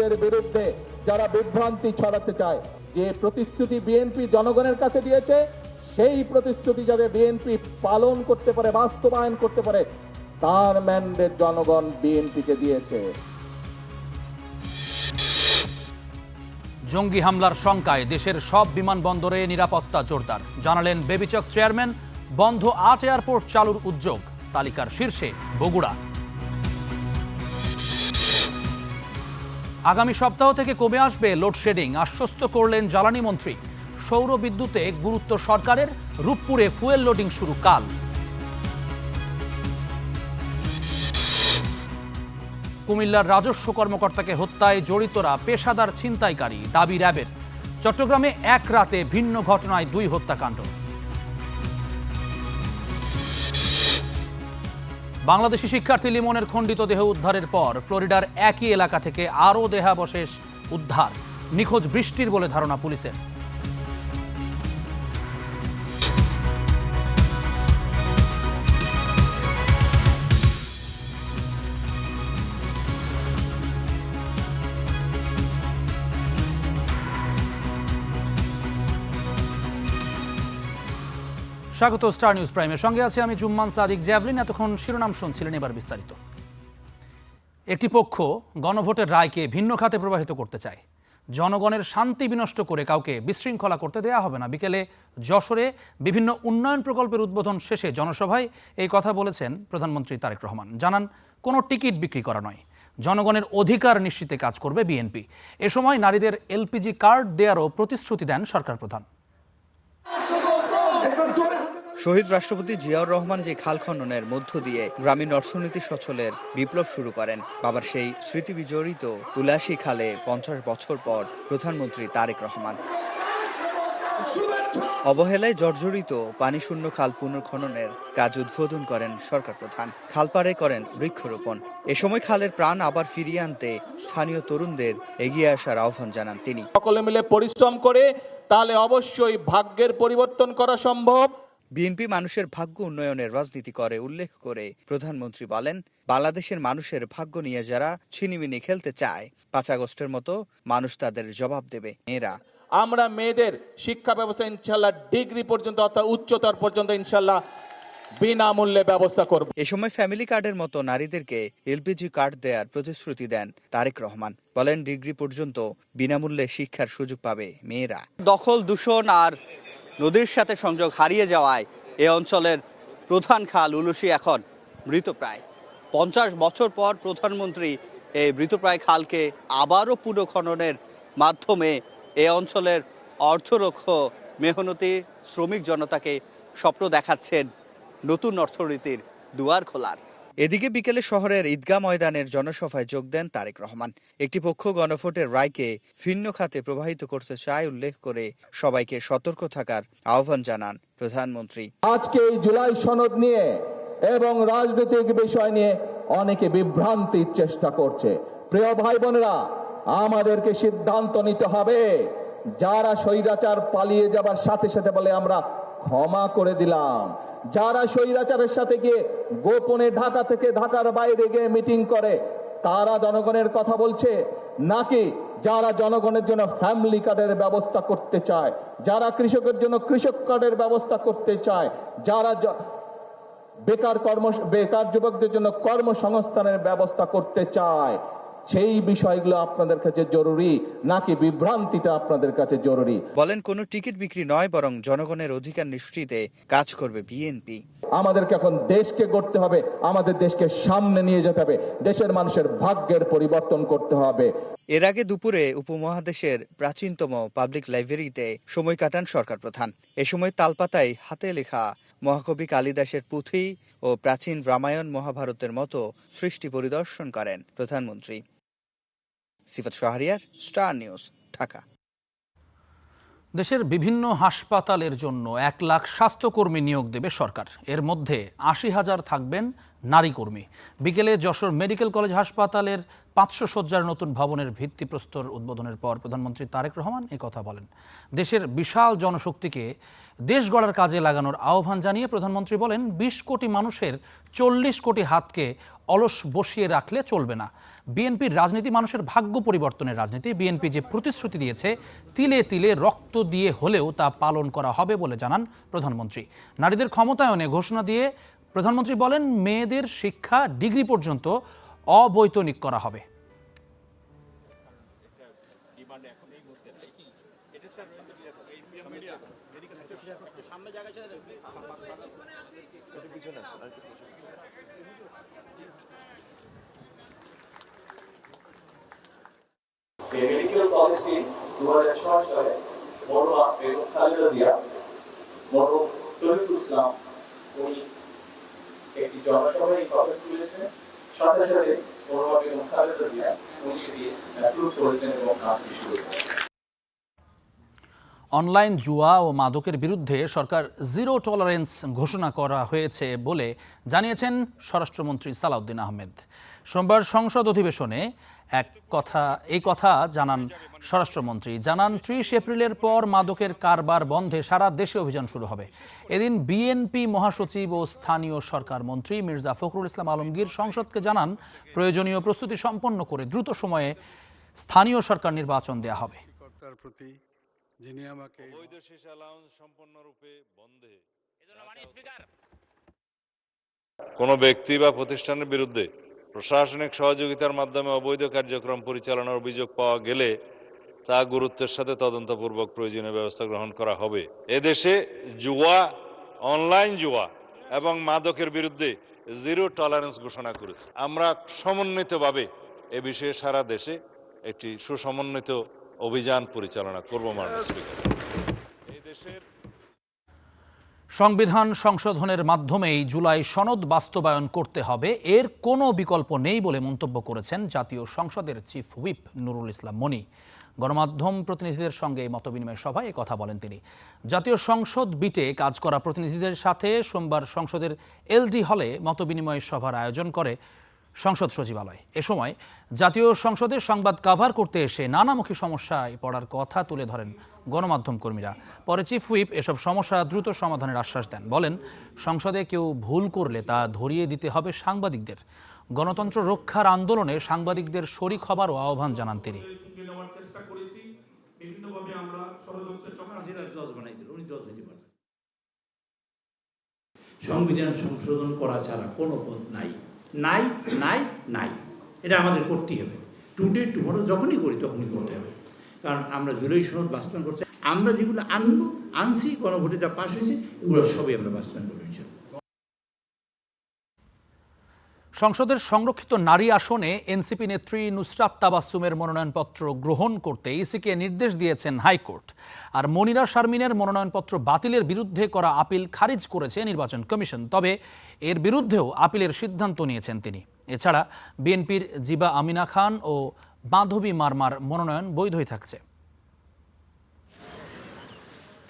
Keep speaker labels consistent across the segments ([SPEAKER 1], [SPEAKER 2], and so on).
[SPEAKER 1] মুক্তিযুদ্ধের বিরুদ্ধে যারা বিভ্রান্তি ছড়াতে চায়, যে প্রতিশ্রুতি বিএনপি জনগণের কাছে দিয়েছে, সেই প্রতিশ্রুতি যাতে বিএনপি পালন করতে পারে, বাস্তবায়ন করতে পারে, তার ম্যান্ডেট জনগণ বিএনপিকে দিয়েছে।
[SPEAKER 2] জঙ্গি হামলার শঙ্কায় দেশের সব বিমানবন্দরে নিরাপত্তা জোরদার, জানালেন বেবিচক চেয়ারম্যান। বন্ধ ৮ এয়ারপোর্ট চালুর উদ্যোগ, তালিকার শীর্ষে বগুড়া। আগামী সপ্তাহ থেকে কমে আসবে লোডশেডিং, আশ্বস্ত করলেন জ্বালানি মন্ত্রী। সৌর বিদ্যুতে গুরুত্ব সরকারের, রূপপুরে ফুয়েল লোডিং শুরু কাল। কুমিল্লার রাজস্ব কর্মকর্তাকে হত্যায় জড়িতরা পেশাদার ছিনতাইকারী, দাবি র্যাবের। চট্টগ্রামে এক রাতে ভিন্ন ঘটনায় 2 হত্যাকাণ্ড। বাংলাদেশি শিক্ষার্থী লিমনের খণ্ডিত দেহ উদ্ধারের পর ফ্লোরিডার একই এলাকা থেকে আরও দেহাবশেষ উদ্ধার, নিখোঁজ বৃষ্টির বলে ধারণা পুলিশের। স্বাগত স্টার নিউজ প্রাইমের সঙ্গে আছে আমি জুম্মান সাদিক জ্যাভলিন। এতক্ষণ শিরোনাম শুনছিলেন, এবার বিস্তারিত। একটি পক্ষ গণভোটের রায়কে ভিন্ন খাতে প্রবাহিত করতে চায়। জনগণের শান্তি বিনষ্ট করে কাউকে বিশৃঙ্খলা করতে দেয়া হবে না। বিকেলে যশোরে বিভিন্ন উন্নয়ন প্রকল্পের উদ্বোধন শেষে জনসভায় এই কথা বলেছেন প্রধানমন্ত্রী তারেক রহমান। জানান, কোনো টিকিট বিক্রি করা নয়, জনগণের অধিকার নিশ্চিতে কাজ করবে বিএনপি। এ সময় নারীদের এলপিজি কার্ড দেওয়ারও প্রতিশ্রুতি দেন সরকার প্রধান।
[SPEAKER 3] শহীদ রাষ্ট্রপতি জিয়াউর রহমান যে খাল খননের মধ্য দিয়ে গ্রামীণ অর্থনীতি সচলের বিপ্লব শুরু করেন, বাবার সেই স্মৃতি বিজড়িত তুলাসী খালে 50 বছর পর প্রধানমন্ত্রী তারেক রহমান। অবহেলায় জর্জরিত পানিশূন্য খাল পুনর্খননের কাজ উদ্বোধন করেন সরকার প্রধান। খালপাড়ে করেন বৃক্ষরোপণ। এ সময় খালের প্রাণ আবার ফিরিয়ে আনতে স্থানীয় তরুণদের এগিয়ে আসার আহ্বান জানান তিনি।
[SPEAKER 1] সকলে মিলে পরিশ্রম করে তাহলে অবশ্যই ভাগ্যের পরিবর্তন করা সম্ভব।
[SPEAKER 3] বিএনপি মানুষের ভাগ্য উন্নয়নের রাজনীতি করে উল্লেখ করে প্রধানমন্ত্রী বলেন, বাংলাদেশের মানুষের ভাগ্য নিয়ে যারা ছিনিমিনি খেলতে চায়, 5 আগস্টের মতো মানুষ তাদের জবাব দেবে। মেয়েরা,
[SPEAKER 1] আমরা মেয়েদের শিক্ষা ব্যবস্থা ইনশাল্লাহ ডিগ্রি পর্যন্ত অর্থাৎ উচ্চতর পর্যন্ত ইনশাল্লাহ বিনামূল্যে ব্যবস্থা করব।
[SPEAKER 3] এ সময় ফ্যামিলি কার্ডের মতো নারীদেরকে এলপিজি কার্ড দেওয়ার প্রতিশ্রুতি দেন তারেক রহমান। বলেন, ডিগ্রি পর্যন্ত বিনামূল্যে শিক্ষার সুযোগ পাবে মেয়েরা। দখল, দূষণ আর নদীর সাথে সংযোগ হারিয়ে যাওয়ায় এ অঞ্চলের প্রধান খাল উলুশী এখন মৃতপ্রায়। 50 বছর পর প্রধানমন্ত্রী এই মৃতপ্রায় খালকে আবারও পুনঃখননের মাধ্যমে এ অঞ্চলের অর্থরক্ষ মেহনতি শ্রমিক জনতাকে স্বপ্ন দেখাচ্ছেন নতুন অর্থনীতির দুয়ার খোলার। এদিকে বিকেলে শহরের ঈদগাহ ময়দানের জনসভায় যোগ দেন তারেক রহমান। একটি পক্ষ গণভোটের রায়কে ভিন্ন খাতে প্রবাহিত করতে চায় উল্লেখ করে সবাইকে সতর্ক থাকার আহ্বান জানান প্রধানমন্ত্রী।
[SPEAKER 1] আজকে এই জুলাই সনদ নিয়ে এবং রাজনৈতিক বিষয় নিয়ে অনেকে বিভ্রান্তির চেষ্টা করছে। প্রিয় ভাই বোনেরা, আমাদেরকে সিদ্ধান্ত নিতে হবে। যারা স্বৈরাচার পালিয়ে যাবার সাথে সাথে বলে আমরা ক্ষমা করে দিলাম, যারা স্বৈরাচারের সাথে গিয়ে গোপনে ঢাকা থেকে ঢাকার বাইরে গিয়ে মিটিং করে, তারা জনগণের কথা বলছে, নাকি যারা জনগণের জন্য ফ্যামিলি কার্ডের ব্যবস্থা করতে চায়, যারা কৃষকের জন্য কৃষক কার্ডের ব্যবস্থা করতে চায়, যারা বেকার যুবকদের জন্য কর্মসংস্থানের ব্যবস্থা করতে চায়, সেই বিষয়গুলো আপনাদের কাছে জরুরি নাকি বিভ্রান্তিটা আপনাদের কাছে জরুরি?
[SPEAKER 3] বলেন, কোনো টিকিট বিক্রি নয়, বরং জনগণের অধিকার নিশ্চিতে কাজ করবে বিএনপি।
[SPEAKER 1] আমাদেরকে এখন দেশকে গড়তে হবে, আমাদের দেশকে সামনে নিয়ে যেতে হবে, দেশের মানুষের ভাগ্যের পরিবর্তন করতে হবে।
[SPEAKER 3] এর আগে দুপুরে উপমহাদেশের প্রাচীনতম পাবলিক লাইব্রেরিতে সময় কাটান সরকার প্রধান। এ সময় তালপাতায় হাতে লেখা মহাকবি কালিদাসের পুঁথি ও প্রাচীন রামায়ণ মহাভারতের মতো সৃষ্টি পরিদর্শন করেন প্রধানমন্ত্রী। সিফাত শাহরিয়ার, স্টার নিউজ, ঢাকা।
[SPEAKER 2] দেশের বিভিন্ন হাসপাতালের জন্য 1 লাখ স্বাস্থ্যকর্মী নিয়োগ দেবে সরকার। এর মধ্যে 80,000 থাকবেন নারী কর্মী। বিকেলে যশোর মেডিকেল কলেজ হাসপাতালের 500 শয্যার নতুন ভবনের ভিত্তিপ্রস্তর উদ্বোধনের পর প্রধানমন্ত্রী তারেক রহমান কথা বলেন। দেশের বিশাল জনশক্তিকে দেশ গড়ার কাজে লাগানোর আহ্বান জানিয়ে প্রধানমন্ত্রী বলেন, 20 কোটি মানুষের 40 কোটি হাতকে অলস বসিয়ে রাখলে চলবে না। বিএনপির রাজনীতি মানুষের ভাগ্য পরিবর্তনের রাজনীতি। বিএনপি যে প্রতিশ্রুতি দিয়েছে তিলে তিলে রক্ত দিয়ে হলেও তা পালন করা হবে বলে জানান প্রধানমন্ত্রী। নারীদের ক্ষমতায়নে ঘোষণা দিয়ে প্রধানমন্ত্রী বলেন, মেয়েদের শিক্ষা ডিগ্রি পর্যন্ত অবৈতনিক করা হবে।
[SPEAKER 1] মেডিকেল কলেজটি 2006 সালে মরহুমা বেগম খালেদা জিয়া, মরহুম শরীফুল ইসলাম উনি একটি জনসভায় এই কথা তুলেছেন। সাথে সাথে মরহুমা বেগম খালেদা জিয়া উনি সেটি অ্যাপ্রুভ করেছেন এবং কাজটি শুরু করেছেন।
[SPEAKER 2] অনলাইন জুয়া ও মাদকের বিরুদ্ধে সরকার জিরো টলারেন্স ঘোষণা করা হয়েছে বলে জানিয়েছেন স্বরাষ্ট্রমন্ত্রী সালাউদ্দিন আহমেদ। সোমবার সংসদ অধিবেশনে এই কথা জানান স্বরাষ্ট্রমন্ত্রী। জানান, 30 এপ্রিলের পর মাদকের কারবার বন্ধে সারা দেশে অভিযান শুরু হবে। এদিন বিএনপি মহাসচিব ও স্থানীয় সরকার মন্ত্রী মির্জা ফখরুল ইসলাম আলমগীর সংসদকে জানান, প্রয়োজনীয় প্রস্তুতি সম্পন্ন করে দ্রুত সময়ে স্থানীয় সরকার নির্বাচন দেয়া হবে।
[SPEAKER 4] যিনি আমাকে
[SPEAKER 5] অবৈধ সীসা লাউঞ্জ সম্পূর্ণরূপে বন্ধে কোন ব্যক্তি বা প্রতিষ্ঠানের বিরুদ্ধে প্রশাসনিক সহযোগিতার মাধ্যমে অবৈধ কার্যক্রম পরিচালনার অভিযোগ পাওয়া গেলে তা গুরুত্বের সাথে তদন্তপূর্বক প্রয়োজনীয় ব্যবস্থা গ্রহণ করা হবে। এদেশে জুয়া, অনলাইন জুয়া এবং মাদকের বিরুদ্ধে জিরো টলারেন্স ঘোষণা করেছে। আমরা সমন্বিতভাবে এ বিষয়ে সারা দেশে একটি সুসমন্বিত অভিযান পরিচালনা করব। মাননীয় স্পিকার, এই দেশের
[SPEAKER 2] সংবিধান সংশোধনের মাধ্যমেই জুলাই সনদ বাস্তবায়ন করতে হবে, এর কোনো বিকল্প নেই বলে মন্তব্য করেছেন জাতীয় সংসদের চিফ হুইপ নুরুল ইসলাম মনি। গণমাধ্যম প্রতিনিধিদের সঙ্গে মতবিনিময় সভায় কথা বলেন তিনি। জাতীয় সংসদ বিটে কাজ করা প্রতিনিধিদের সাথে সোমবার সংসদের এলডি হলে মতবিনিময় সভার আয়োজন করে সংসদ সচিবালয়। এ সময় জাতীয় সংসদের সংবাদ কাভার করতে এসে নানামুখী সমস্যায় পড়ার কথা তুলে ধরেন গণমাধ্যম কর্মীরা। পরে চিফ হুইপ এসব সমস্যা দ্রুত সমাধানের আশ্বাস দেন। বলেন, সংসদে কেউ ভুল করলে তা ধরিয়ে দিতে হবে সাংবাদিকদের। গণতন্ত্র রক্ষার আন্দোলনে সাংবাদিকদের শরিক হবারও আহ্বান জানান তিনি।
[SPEAKER 6] সংবিধান সংশোধন করা ছাড়া কোনো পথ নাই, নাই নাই নাই, এটা আমাদের করতেই হবে। টুডে টুমরো যখনই করি তখনই করতে হবে, কারণ আমরা জুলাই সনদ বাস্তবায়ন করছি। আমরা যেগুলো আনছি গণভোটে যা পাশ হয়েছে এগুলো সবই আমরা বাস্তবায়ন করবো।
[SPEAKER 2] সংসদের সংরক্ষিত নারী আসনে এনসিপি নেত্রী নুসরাত তাবাসসুমের মনোনয়নপত্র গ্রহণ করতে ইসিকে নির্দেশ দিয়েছেন হাইকোর্ট। আর মনিরা শারমিনের মনোনয়নপত্র বাতিলের বিরুদ্ধে করা আপিল খারিজ করেছে নির্বাচন কমিশন। তবে এর বিরুদ্ধেও আপিলের সিদ্ধান্ত নিয়েছেন তিনি। এছাড়া বিএনপির জিবা আমিনা খান ও মাধবী মারমার মনোনয়ন বৈধই থাকছে।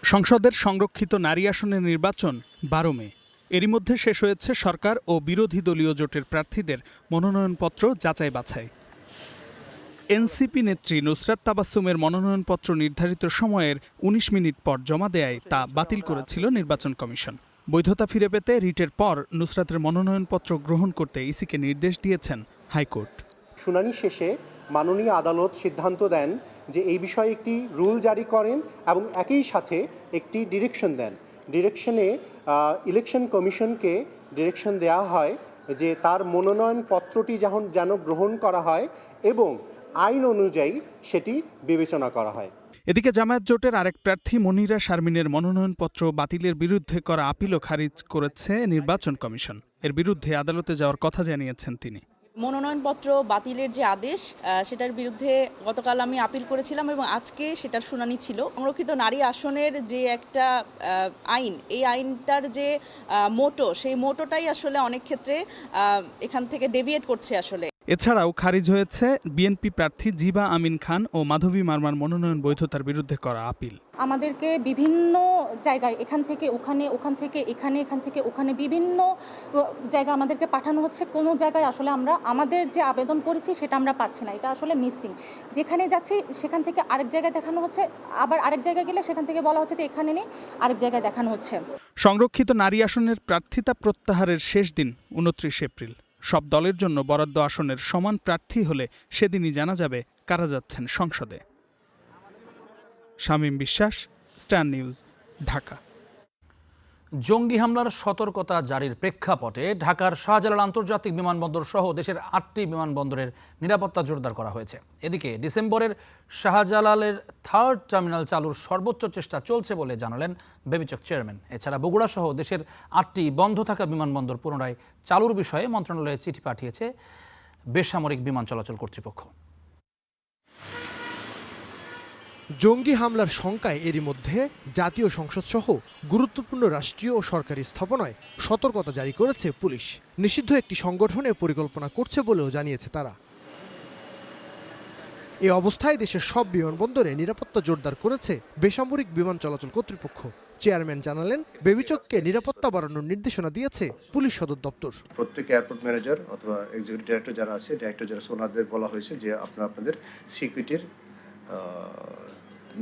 [SPEAKER 7] সংসদের সংরক্ষিত নারী আসনের নির্বাচন 12 মে। এরই মধ্যে শেষ হয়েছে সরকার ও বিরোধী দলীয় জোটের প্রার্থীদের মনোনয়নপত্র যাচাই বাছাই। এনসিপি নেত্রী নুসরাত তাবাসসুমের মনোনয়নপত্র নির্ধারিত সময়ের 19 মিনিট পর জমা দেয়ায় তা বাতিল করেছিল নির্বাচন কমিশন। বৈধতা ফিরে পেতে রিটের পর নুসরাতের মনোনয়নপত্র গ্রহণ করতে ইসিকে নির্দেশ দিয়েছেন হাইকোর্ট।
[SPEAKER 8] শুনানি শেষে মাননীয় আদালত সিদ্ধান্ত দেন যে এই বিষয়ে একটি রুল জারি করেন এবং একই সাথে একটি ডিরেকশন দেন। ডিরেকশনে ইলেকশন কমিশনকে ডিরেকশন দেওয়া হয় যে তার মনোনয়নপত্রটি যেন গ্রহণ করা হয় এবং আইন অনুযায়ী সেটি বিবেচনা করা হয়।
[SPEAKER 7] এদিকে জামায়াত জোটের আরেক প্রার্থী মনিরা শারমিনের মনোনয়নপত্র বাতিলের বিরুদ্ধে করা আপিলও খারিজ করেছে নির্বাচন কমিশন। এর বিরুদ্ধে আদালতে যাওয়ার কথা জানিয়েছেন তিনি।
[SPEAKER 9] মনোনয়নপত্র বাতিলের যে আদেশ, সেটার বিরুদ্ধে গতকাল আমি আপিল করেছিলাম এবং আজকে সেটার শুনানি ছিল। সংরক্ষিত নারী আসনের যে একটা আইন, এই আইনটার যে মোটো, সেই মোটোটাই আসলে অনেক ক্ষেত্রে এখান থেকে ডেভিয়েট করছে আসলে।
[SPEAKER 7] এছাড়াও খারিজ হয়েছে বিএনপি প্রার্থী জিবা আমিন খান ও মাধবী মারমার মনোনয়ন বৈধতার বিরুদ্ধে করা আপিল।
[SPEAKER 10] আমাদেরকে বিভিন্ন জায়গায় এখান থেকে ওখানে, ওখান থেকে এখানে, এখান থেকে ওখানে বিভিন্ন জায়গা আমাদেরকে পাঠানো হচ্ছে। কোনো জায়গায় আসলে আমরা আমাদের যে আবেদন করেছি সেটা আমরা পাচ্ছি না, এটা আসলে মিসিং। যেখানে যাচ্ছি সেখান থেকে আরেক জায়গায় দেখানো হচ্ছে, আবার আরেক জায়গায় গেলে সেখান থেকে বলা হচ্ছে যে এখানে নেই, আরেক জায়গায় দেখানো হচ্ছে।
[SPEAKER 7] সংরক্ষিত নারী আসনের প্রার্থিতা প্রত্যাহারের শেষ দিন 29 এপ্রিল। সব দলের জন্য বরাদ্দ আসনের সমান প্রার্থী হলে সেদিনই জানা যাবে কারা যাচ্ছেন সংসদে। শামীম বিশ্বাস, স্টার নিউজ, ঢাকা।
[SPEAKER 2] জঙ্গি হামলার সতর্কতা জারির প্রেক্ষাপটে ঢাকার শাহজালাল আন্তর্জাতিক বিমানবন্দর সহ দেশের 8টি বিমানবন্দরের নিরাপত্তা জোরদার করা হয়েছে। এদিকে ডিসেম্বরের শাহজালালের 3rd টার্মিনাল চালুর সর্বোচ্চ চেষ্টা চলছে বলে জানালেন বেবিচক চেয়ারম্যান। এছাড়া বগুড়া সহ দেশের 8টি বন্ধ থাকা বিমানবন্দর পুনরায় চালুর বিষয়ে মন্ত্রণালয়ে চিঠি পাঠিয়েছে বেসামরিক বিমান চলাচল কর্তৃপক্ষ।
[SPEAKER 11] জঙ্গি হামলার শঙ্কায় এরই মধ্যে জাতীয় সংসদ সহ গুরুত্বপূর্ণ রাষ্ট্রীয় ও সরকারি স্থাপনায় সতর্কতা জারি করেছে পুলিশ। নিষিদ্ধ একটি সংগঠনে পরিকল্পনা করছে বলেও জানিয়েছে তারা। এ অবস্থায় দেশের সব বিমানবন্দরে নিরাপত্তা জোরদার করেছে বেসামরিক বিমান চলাচল কর্তৃপক্ষ। চেয়ারম্যান জানালেন, বেবিচককে নিরাপত্তা বাড়ানোর নির্দেশনা দিয়েছে পুলিশ সদর দপ্তর।
[SPEAKER 12] প্রত্যেক এয়ারপোর্ট ম্যানেজার অথবা এক্সিকিউটিভ ডাইরেক্টর যারা আছে, ডাইরেক্টর যারা ওনাদের বলা হয়েছে যে আপনারা আপনাদের সিকিউরিটির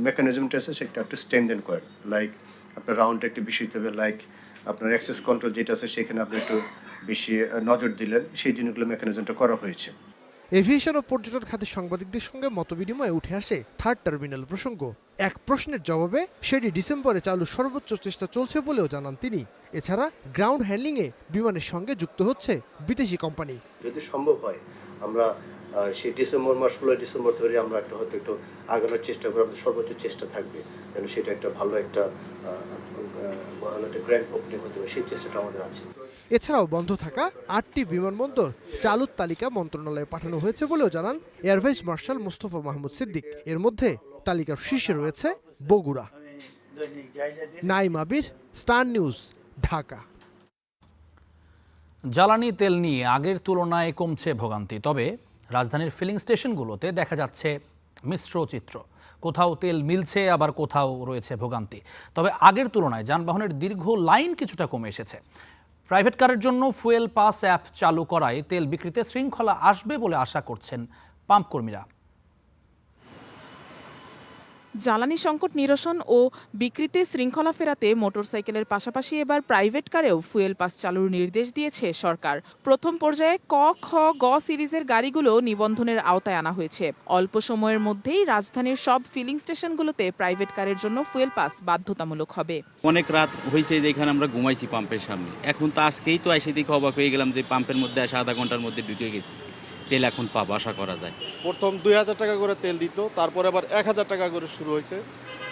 [SPEAKER 12] মেকানিজমটা আছে সেটা একটু স্ট্রেনথেন করেন। লাইক আপনার রাউন্ডটা একটু বেশি হতে হবে, লাইক আপনার অ্যাক্সেস কন্ট্রোল যেটা আছে সেখানে আপনি একটু বেশি নজর দিলেন, সেই জিনিসগুলো মেকানিজমটা করা হয়েছে।
[SPEAKER 11] এভিয়েশন ও পর্যটন খাতের সাংবাদিকদের সঙ্গে মতবিনিময়ে উঠে আসে 3rd টার্মিনাল প্রসঙ্গ। এক প্রশ্নের জবাবে সেটি ডিসেম্বরে চালুর সর্বোচ্চ চেষ্টা চলছে বলেও জানান তিনি। এছাড়া গ্রাউন্ড হ্যান্ডলিংয়ে বিমানের সঙ্গে যুক্ত হচ্ছে বিদেশি কোম্পানি।
[SPEAKER 12] যদি সম্ভব হয় আমরা সেই ডিসেম্বর মাস, 16 ডিসেম্বর ধরে আমরা একটা হয়তো একটু আগানোর চেষ্টা করব। আমাদের সর্বোচ্চ চেষ্টা থাকবে যেন সেটা একটা ভালো একটা গ্র্যান্ড ওপেনিং হতে হবে, সেই চেষ্টাটা আমাদের আছে।
[SPEAKER 11] এছাড়াও বন্ধ থাকা 8টি বিমানবন্দর চালুর তালিকা মন্ত্রণালয়ে পাঠানো হয়েছে বলেও জানান air vice marshal Mostafa Mahmud Siddique. এর মধ্যে তালিকার শীর্ষে রয়েছে বগুড়া। নাইম আবির, স্টার নিউজ, ঢাকা।
[SPEAKER 2] জ্বালানি তেল নিয়ে আগের তুলনায় কমছে ভোগান্তি, তবে রাজধানীর ফিলিং স্টেশনগুলোতে দেখা যাচ্ছে মিশ্র চিত্র। কোথাও তেল মিলছে, আবার কোথাও রয়েছে ভোগান্তি। তবে আগের তুলনায় যানবাহনের দীর্ঘ লাইন কিছুটা কমে এসেছে। প্রাইভেট কারের জন্য ফুয়েল পাস অ্যাপ চালু করায় তেল বিক্রিতে শৃঙ্খলা আসবে বলে আশা করছেন পাম্প কর্মীরা।
[SPEAKER 13] জ্বালানি সংকট নিরসন ও বিক্রিতে শৃঙ্খলা ফেরাতে মোটরসাইকেলের পাশাপাশি এবার প্রাইভেট কারেও ফুয়েল পাস চালুর নির্দেশ দিয়েছে সরকার। প্রথম পর্যায়ে ক, খ, গ সিরিজের গাড়িগুলো নিবন্ধনের আওতায় আনা হয়েছে। অল্প সময়ের মধ্যেই রাজধানীর সব ফিলিং স্টেশনগুলোতে প্রাইভেট কারের জন্য ফুয়েল পাস বাধ্যতামূলক হবে।
[SPEAKER 14] অনেক রাত হয়েছে যেখানে আমরা ঘুমাইছি পাম্পের সামনে। এখন তো আজকেই তো এসে দেখে অবাক হয়ে গেলাম যে পাম্পের মধ্যে আসে আধা ঘন্টার মধ্যে ঢুকে গেছি। তেল এখন পাবো আশা করা যায়।
[SPEAKER 15] প্রথম 2000 টাকা করে তেল দিত, তারপরে আবার 1000 টাকা করে শুরু হয়েছে।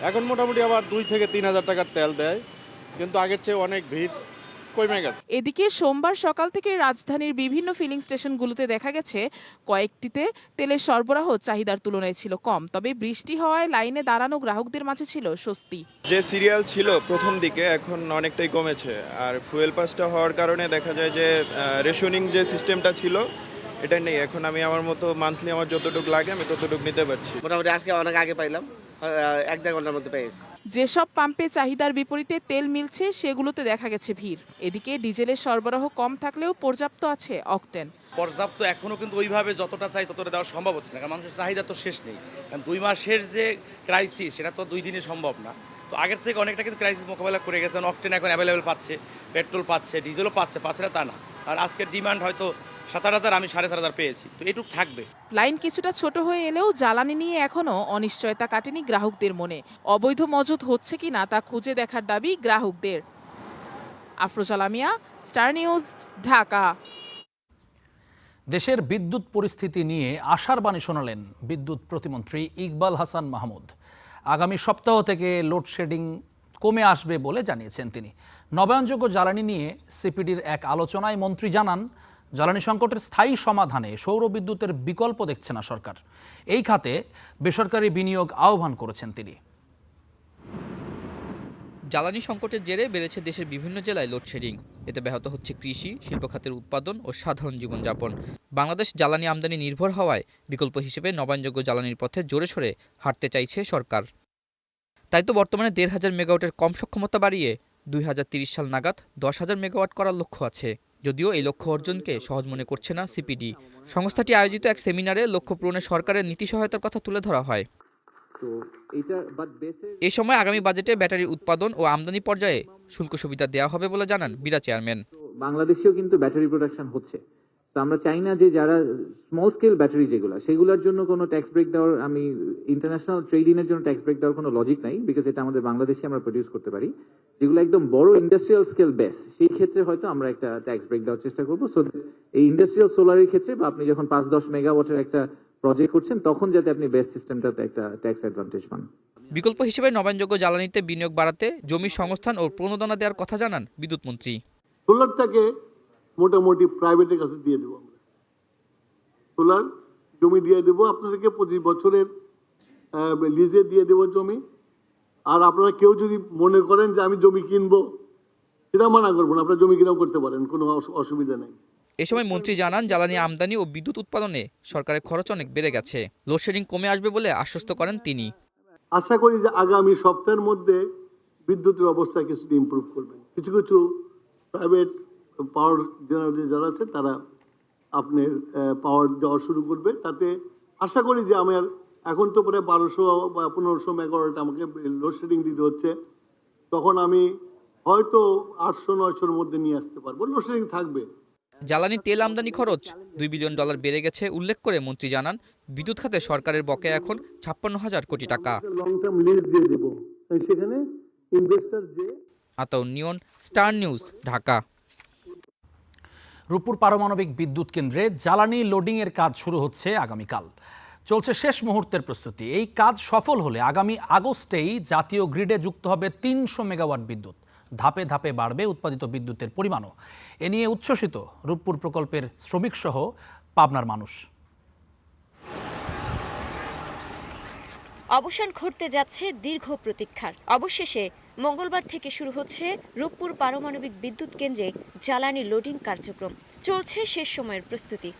[SPEAKER 15] এখন মোটামুটি আবার 2 থেকে 3000 টাকার তেল দেয়, কিন্তু আগের চেয়ে অনেক ভিড় কমে গেছে।
[SPEAKER 13] এদিকে সোমবার সকাল থেকে রাজধানীর বিভিন্ন ফিলিং স্টেশনগুলোতে দেখা গেছে কয়েকটিতে তেলের সরবরাহ চাহিদার তুলনায় ছিল কম। তবে বৃষ্টি হওয়ায় লাইনে দাঁড়ানো গ্রাহকদের মাঝে ছিল স্বস্তি।
[SPEAKER 16] যে সিরিয়াল ছিল প্রথম দিকে এখন অনেকটাই কমেছে, আর ফুয়েল পাসটা হওয়ার কারণে দেখা যায় যে রেশনিং যে সিস্টেমটা ছিল এটা নেই। এখন আমি আমার মতো মান্থলি আমার যতটুকু লাগে আমি ততটুকু নিতে পারছি।
[SPEAKER 17] মোটামুটি আজকে অনেক আগে পাইলাম, 1-1.5 ঘন্টার মধ্যে পেয়েছি।
[SPEAKER 13] যেসব পাম্পে চাহিদার বিপরীতে তেল মিলছে সেগুলোতে দেখা গেছে ভিড়। এদিকে ডিজেলের সরবরাহ কম থাকলেও পর্যাপ্ত আছে অকটেন।
[SPEAKER 18] পর্যাপ্ত এখনও কিন্তু ওইভাবে যতটা চাই ততটা দেওয়া সম্ভব হচ্ছে না, কারণ মানুষের চাহিদা তো শেষ নেই। কারণ 2 মাসের যে ক্রাইসিস সেটা তো 2 দিনে সম্ভব না। তো আগের থেকে অনেকটা কিন্তু ক্রাইসিস মোকাবেলা করে গেছেন। অকটেন এখন অ্যাভেলেবেল পাচ্ছে, পেট্রোল পাচ্ছে, ডিজেলও পাচ্ছে না তা না। আর আজকের ডিমান্ড হয়তো 7000, আমি 4500 পেয়েছি, তো এটুক থাকবে।
[SPEAKER 13] লাইন কিছুটা ছোট হয়ে এলেও জ্বালানি নিয়ে এখনও অনিশ্চয়তা কাটেনি গ্রাহকদের মনে। অবৈধ মজুত হচ্ছে কিনা তা খুঁজে দেখার দাবি গ্রাহকদের। Afroza Lamia, star News, Dhaka.
[SPEAKER 2] দেশের বিদ্যুৎ পরিস্থিতি নিয়ে আশার বাণী শোনালেন বিদ্যুৎ প্রতিমন্ত্রী ইকবাল হাসান মাহমুদ। আগামী সপ্তাহ থেকে লোডশেডিং কমে আসবে বলে জানিয়েছেন তিনি। নবায়নযোগ্য জ্বালানি নিয়ে সিপিডির এক আলোচনায় মন্ত্রী জানান, জ্বালানি সংকটের স্থায়ী সমাধানে সৌর বিদ্যুতের বিকল্প দেখছে না সরকার। এই খাতে বেসরকারি বিনিয়োগ আহ্বান করেছেন তিনি।
[SPEAKER 19] জ্বালানি সংকটের জেরে বেড়েছে দেশের বিভিন্ন জেলায় লোডশেডিং। এতে ব্যাহত হচ্ছে কৃষি, শিল্প খাতের উৎপাদন ও সাধারণ জীবনযাপন। বাংলাদেশ জ্বালানি আমদানি নির্ভর হওয়ায় বিকল্প হিসেবে নবায়নযোগ্য জ্বালানির পথে জোরে সোরে হাঁটতে চাইছে সরকার। তাই তো বর্তমানে 1500 মেগাওয়াটের কম সক্ষমতা বাড়িয়ে 2030 সাল নাগাদ 10,000 মেগাওয়াট করার লক্ষ্য আছে। যদিও এই লক্ষ্য অর্জনকে সহজ মনে করছে না সিপিডি। সংস্থাটি আয়োজিত এক সেমিনারে লক্ষ্য পূরণে সরকারের নীতি সহায়তার কথা তুলে ধরা হয়। এই সময় আগামী বাজেটে ব্যাটারি উৎপাদন ও আমদানি পর্যায়ে শুল্ক সুবিধা দেওয়া হবে বলে জানান বিরা চেয়ারম্যান।
[SPEAKER 20] বাংলাদেশেও কিন্তু ব্যাটারি প্রোডাকশন হচ্ছে, তো আমরা চাই না যে যারা স্মল স্কেল ব্যাটারি যেগুলো সেগুলোর জন্য কোনো ট্যাক্স ব্রেক দেওয়ার, আমি ইন্টারন্যাশনাল ট্রেডিংয়ের জন্য ট্যাক্স ব্রেক দেওয়ার কোনো লজিক নাই, বিকজ এটা আমাদের বাংলাদেশে আমরা প্রডিউস করতে পারি। যেগুলো একদম বড় ইন্ডাস্ট্রিয়াল স্কেল বেস, সেই ক্ষেত্রে হয়তো আমরা একটা ট্যাক্স ব্রেক দেওয়ার চেষ্টা করবো। সো এই ইন্ডাস্ট্রিয়াল সোলারের ক্ষেত্রে বা আপনি যখন 5-10 মেগাওয়াটের একটা প্রজেক্ট করছেন তখন যাতে আপনি বেস সিস্টেমটাতে একটা ট্যাক্স অ্যাডভান্টেজ পান।
[SPEAKER 19] বিকল্প হিসেবে নবায়নযোগ্য জ্বালানিতে বিনিয়োগ বাড়াতে জমি সংস্থান ও প্রণোদনা দেওয়ার কথা জানান বিদ্যুৎ মন্ত্রী।
[SPEAKER 21] সোলারটাকে মোটামুটি প্রাইভেটের কাছে দিয়ে দেবো, আমরা সোলার জমি দিয়ে দেবো আপনাদেরকে 25 বছরের লিজে দিয়ে দেবো জমি। আর আপনারা কেউ যদি মনে করেন যে আমি জমি কিনবো, সেটা মানা করবো না, আপনারা জমি কিনাও করতে পারেন, কোনো অসুবিধা নেই।
[SPEAKER 19] এ সময় মন্ত্রী জানান জ্বালানি আমদানি ও বিদ্যুৎ উৎপাদনে সরকারের খরচ অনেক বেড়ে গেছে, লোডশেডিং কমে আসবে বলে আশ্বস্ত করেন তিনি।
[SPEAKER 21] আশা করি যে আগামী সপ্তাহের মধ্যে বিদ্যুতের অবস্থা কিছুটা ইমপ্রুভ করবে। কিছু কিছু প্রাইভেট পাওয়ার জেনারেল যারা আছে তারা আপনার পাওয়ার দেওয়া শুরু করবে, তাতে আশা করি যে আমার এখন তো প্রায় 1200 বা 1500 মেগাওয়াট আমাকে লোডশেডিং দিতে হচ্ছে, তখন আমি হয়তো 800-900-র মধ্যে নিয়ে আসতে পারবো, লোডশেডিং থাকবে।
[SPEAKER 19] জ্বালানি তেল আমদানি খরচ $2 বিলিয়ন বেড়ে গেছে উল্লেখ করে মন্ত্রী জানান বিদ্যুৎ খাতে সরকারের বকেয়া এখন 56,000 কোটি টাকা।
[SPEAKER 21] লং টার্ম লিজ দিয়ে দেব, সেখানে ইনভেস্টর যে।
[SPEAKER 19] আতাউর নিয়ন, স্টার নিউজ, ঢাকা।
[SPEAKER 2] রূপপুর পারমাণবিক বিদ্যুৎ কেন্দ্রে জ্বালানি লোডিং এর কাজ শুরু হচ্ছে আগামীকাল। চলছে শেষ মুহূর্তের প্রস্তুতি। এই কাজ সফল হলে আগামী আগস্টেই জাতীয় গ্রিডে যুক্ত হবে 300 মেগাওয়াট বিদ্যুৎ। ধাপে ধাপে বাড়বে উৎপাদিত বিদ্যুতের পরিমাণও। এ নিয়ে উচ্ছ্বসিত রূপপুর প্রকল্পের শ্রমিক সহ পাবনার মানুষ।
[SPEAKER 22] অবসান ঘটতে যাচ্ছে দীর্ঘ প্রতীক্ষার। অবশেষে মঙ্গলবার থেকে শুরু হচ্ছে রূপপুর পারমাণবিক বিদ্যুৎ কেন্দ্রে জ্বালানি লোডিং কার্যক্রম। চলছে শেষ সময়ের প্রস্তুতি।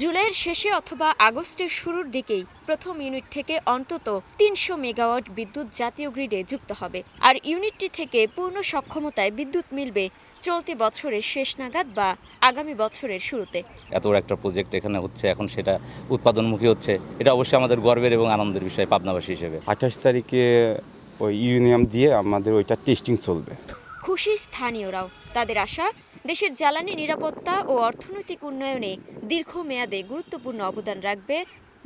[SPEAKER 22] জুলাইয়ের শেষে অথবা আগস্টের শুরুর দিকেই প্রথম ইউনিট থেকে অন্তত 300 মেগাওয়াট বিদ্যুৎ জাতীয় গ্রিডে যুক্ত হবে। আর ইউনিটটি থেকে পূর্ণ সক্ষমতায় বিদ্যুৎ মিলবে চলতি বছরের শেষ নাগাদ বা আগামী বছরের শুরুতে।
[SPEAKER 23] এত বড় একটা প্রজেক্ট এখানে হচ্ছে, এখন সেটা উৎপাদনমুখী হচ্ছে, এটা অবশ্যই আমাদের গর্বের এবং আনন্দের বিষয় পাবনাবাসী হিসেবে।
[SPEAKER 24] 28 তারিখে ওই ইউরেনিয়াম দিয়ে আমাদের ওইটা টেস্টিং চলবে।
[SPEAKER 22] খুশি স্থানীয়রাও। তাদের আশা দেশের জ্বালানি নিরাপত্তা ও অর্থনৈতিক উন্নয়নে দীর্ঘমেয়াদে গুরুত্বপূর্ণ অবদান রাখবে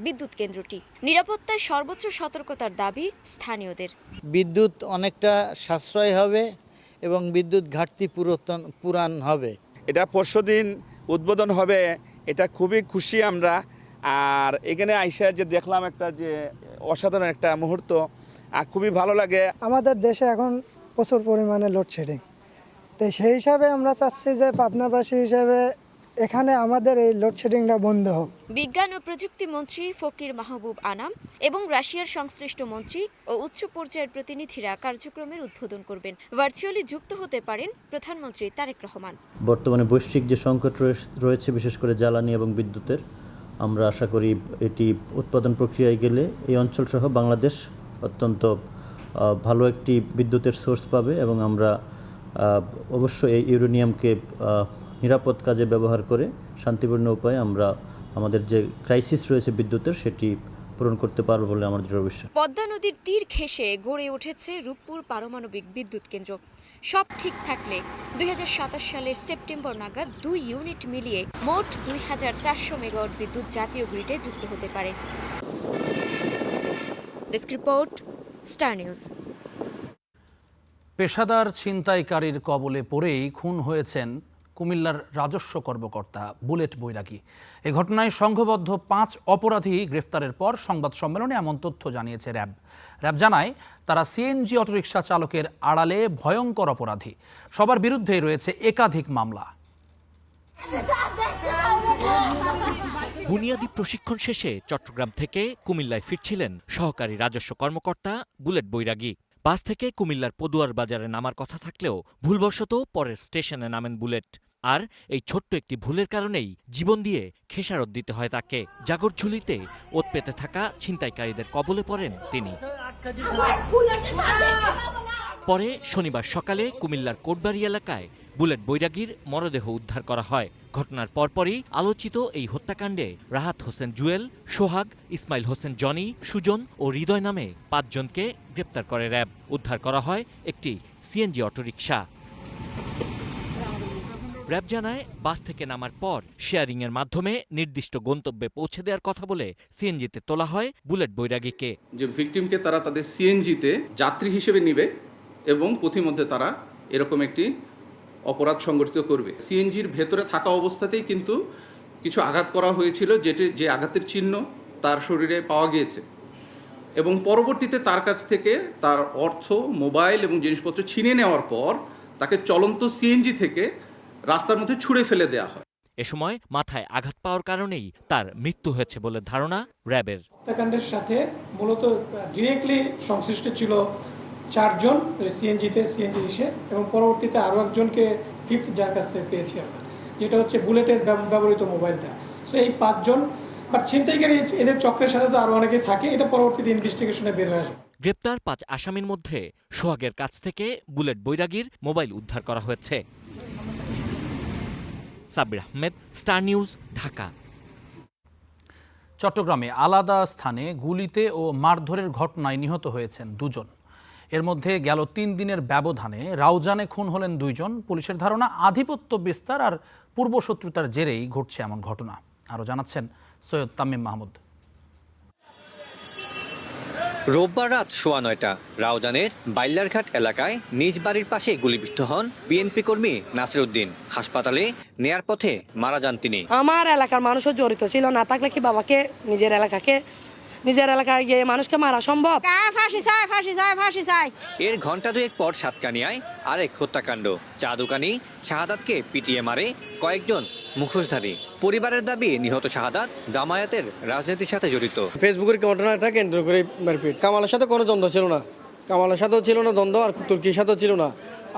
[SPEAKER 22] বিদ্যুৎ কেন্দ্রটি। নিরাপত্তায় সর্বোচ্চ সতর্কতার দাবি স্থানীয়দের।
[SPEAKER 25] বিদ্যুৎ অনেকটা সাশ্রয় হবে এবং বিদ্যুৎ ঘাটতি পূরণ হবে।
[SPEAKER 26] এটা পরশুদিন উদ্বোধন হবে, এটা খুবই খুশি আমরা। আর এখানে আইসা যে দেখলাম একটা যে অসাধারণ একটা মুহূর্ত, খুবই ভালো লাগে।
[SPEAKER 27] আমাদের দেশে এখন প্রচুর পরিমাণে লোডশেডিং, তো সেই হিসাবে আমরা চাচ্ছি যে পাবনাবাসী হিসেবে এখানে আমাদের এই লোডশেডিংটা বন্ধ হোক।
[SPEAKER 22] বিজ্ঞান ও প্রযুক্তি মন্ত্রী ফকির মাহবুব আনাম এবং রাশিয়ার সংশ্লিষ্ট মন্ত্রী ও উচ্চ পর্যায়ের প্রতিনিধিরা কার্যক্রমের উদ্বোধন করবেন। ভার্চুয়ালি যুক্ত হতে পারেন প্রধানমন্ত্রী তারেক রহমান।
[SPEAKER 28] বর্তমানে বৈশ্বিক যে সংকট রয়েছে বিশেষ করে জ্বালানি এবং বিদ্যুতের, আমরা আশা করি এটি উৎপাদন প্রক্রিয়ায় গেলে এই অঞ্চল সহ বাংলাদেশ অত্যন্ত ভালো একটি বিদ্যুতের সোর্স পাবে এবং আমরা অবশ্যই এই ইউরেনিয়ামকে নিরাপদ কাজে ব্যবহার করে শান্তিপূর্ণ উপায়ে আমরা আমাদের যে ক্রাইসিস রয়েছে বিদ্যুতের সেটি পূরণ করতে পারবো বলে আমার দৃঢ় বিশ্বাস।
[SPEAKER 22] পদ্মা নদীর তীর ঘেঁষে গড়ে উঠেছে রূপপুর পারমাণবিক বিদ্যুৎ কেন্দ্র। সব ঠিক থাকলে 2027 সালের সেপ্টেম্বর নাগাদ 2 ইউনিট মিলিয়ে মোট 2400 মেগাওয়াট বিদ্যুৎ জাতীয় গ্রিডে যুক্ত হতে পারে। Desk report, star news.
[SPEAKER 2] পেশাদার ছিনতাইকারীর কবলে পড়েই খুন হয়েছেন কুমিল্লার রাজস্ব কর্মকর্তা বুলেট বৈরাগী। এই ঘটনায় সংঘবদ্ধ 5 অপরাধী গ্রেফতারের পর সংবাদ সম্মেলনে এমন তথ্য জানিয়েছে র্যাব। র্যাব জানায় তারা সিএনজি অটোরিকশা চালকের আড়ালে ভয়ঙ্কর অপরাধী। সবার বিরুদ্ধেই রয়েছে একাধিক মামলা।
[SPEAKER 29] বুনিয়াদী প্রশিক্ষণ শেষে চট্টগ্রাম থেকে কুমিল্লায় ফিরছিলেন সহকারী রাজস্ব কর্মকর্তা বুলেট বৈরাগী। বাস থেকে কুমিল্লার পদুয়ার বাজারে নামার কথা থাকলেও ভুলবশত পরের স্টেশনে নামেন বুলেট। আর এই ছোট্ট একটি ভুলের কারণেই জীবন দিয়ে খেসারত দিতে হয় তাকে। জাগরঝুলিতে ওত পেতে থাকা ছিনতাইকারীদের কবলে পড়েন তিনি। পরে শনিবার সকালে কুমিল্লার কোটবাড়ি এলাকায় বুলেট বৈরাগীর মরদেহ উদ্ধার করা হয়। ঘটনার পরপরই আলোচিত এই হত্যাকাণ্ডে রাহাত হোসেন জুয়েল, সোহাগ, ইসমাইল হোসেন জনি, সুজন ও হৃদয় নামে 5 জনকে গ্রেপ্তার করে র্যাব। উদ্ধার করা হয় একটি সিএনজি অটোরিকশা। র্যাব জানায় বাস থেকে নামার পর শেয়ারিংয়ের মাধ্যমে নির্দিষ্ট গন্তব্যে পৌঁছে দেওয়ার কথা বলে সিএনজিতে তোলা হয় বুলেট বৈরাগীকে।
[SPEAKER 1] যে ভিকটিমকে তারা তাদের সিএনজিতে যাত্রী হিসেবে নিবে এবং পথিমধ্যে তারা এরকম একটি অপরাধ সংগঠিত করবে। সিএনজির ভেতরে থাকা অবস্থাতেই কিন্তু কিছু আঘাত করা হয়েছিল, যে আঘাতের চিহ্ন তার শরীরে পাওয়া গিয়েছে এবং পরবর্তীতে তার কাছ থেকে তার অর্থ, মোবাইল এবং জিনিসপত্র ছিনিয়ে নেওয়ার পর তাকে চলন্ত সিএনজি থেকে রাস্তার মধ্যে ছুঁড়ে ফেলে দেওয়া হয়।
[SPEAKER 29] এ সময় মাথায় আঘাত পাওয়ার কারণেই তার মৃত্যু হয়েছে বলে ধারণা র্যাবের।
[SPEAKER 3] হত্যাকাণ্ডের সাথে মূলত ডিরেক্টলি সংশ্লিষ্ট ছিল 4 জন সিএনজি এবং পরবর্তীতে আরও একজনকে ফিফথ যার কাছ থেকে পেয়েছি আমরা, যেটা হচ্ছে বুলেটের ব্যবহৃত মোবাইলটা। সো এই 5 জন, বাট ছিনতাইকারী এদের চক্রের সাথে তো আরও অনেকে থাকে, এটা পরবর্তীতে ইনভেস্টিগেশনে বের হয়ে আসবে।
[SPEAKER 29] গ্রেপ্তার 5 আসামির মধ্যে সোহাগের কাছ থেকে বুলেট বৈরাগীর মোবাইল উদ্ধার করা হয়েছে। Sabbir Ahmed, star News, Dhaka.
[SPEAKER 2] চট্টগ্রামে আলাদা স্থানে গুলিতে ও মারধরের ঘটনায় নিহত হয়েছেন 2 জন। এর মধ্যে গেল 3 দিনের ব্যবধানে রাউজানে খুন হলেন 2 জন। পুলিশের ধারণা আধিপত্য বিস্তার আর পূর্বশত্রুতার জেরেই ঘটছে এমন ঘটনা। আরও জানাচ্ছেন সৈয়দ তামিম মাহমুদ।
[SPEAKER 4] রোববার রাত 9:15 রাউজানের বাইল্লারঘাট এলাকায় নিজ বাড়ির পাশে গুলিবিদ্ধ হন বিএনপি কর্মী নাসির উদ্দিন। হাসপাতালে নেয়ার পথে মারা যান তিনি।
[SPEAKER 5] আমার এলাকার মানুষও জড়িত ছিল, না থাকলে কি বাবাকে নিজের এলাকায় গিয়ে মানুষকে মারা সম্ভব? ফাঁসি চাই।
[SPEAKER 4] এর ঘণ্টা 2 পর সাতকানিয়ায় আরেক হত্যাকাণ্ড। চা দোকানি শাহাদাতকে পিটিয়ে মারে কয়েকজন মুখোশধারী। পরিবারের দাবি নিহত শাহাদাত জামায়াতের রাজনীতির সাথে জড়িত।
[SPEAKER 6] ফেসবুকের ঘটনাটা কেন্দ্র করে মারপিট। কামালের সাথে কোনো দ্বন্দ্ব ছিল না, কামালের সাথেও ছিল না দ্বন্দ্ব, আর তুর্কির সাথেও ছিল না।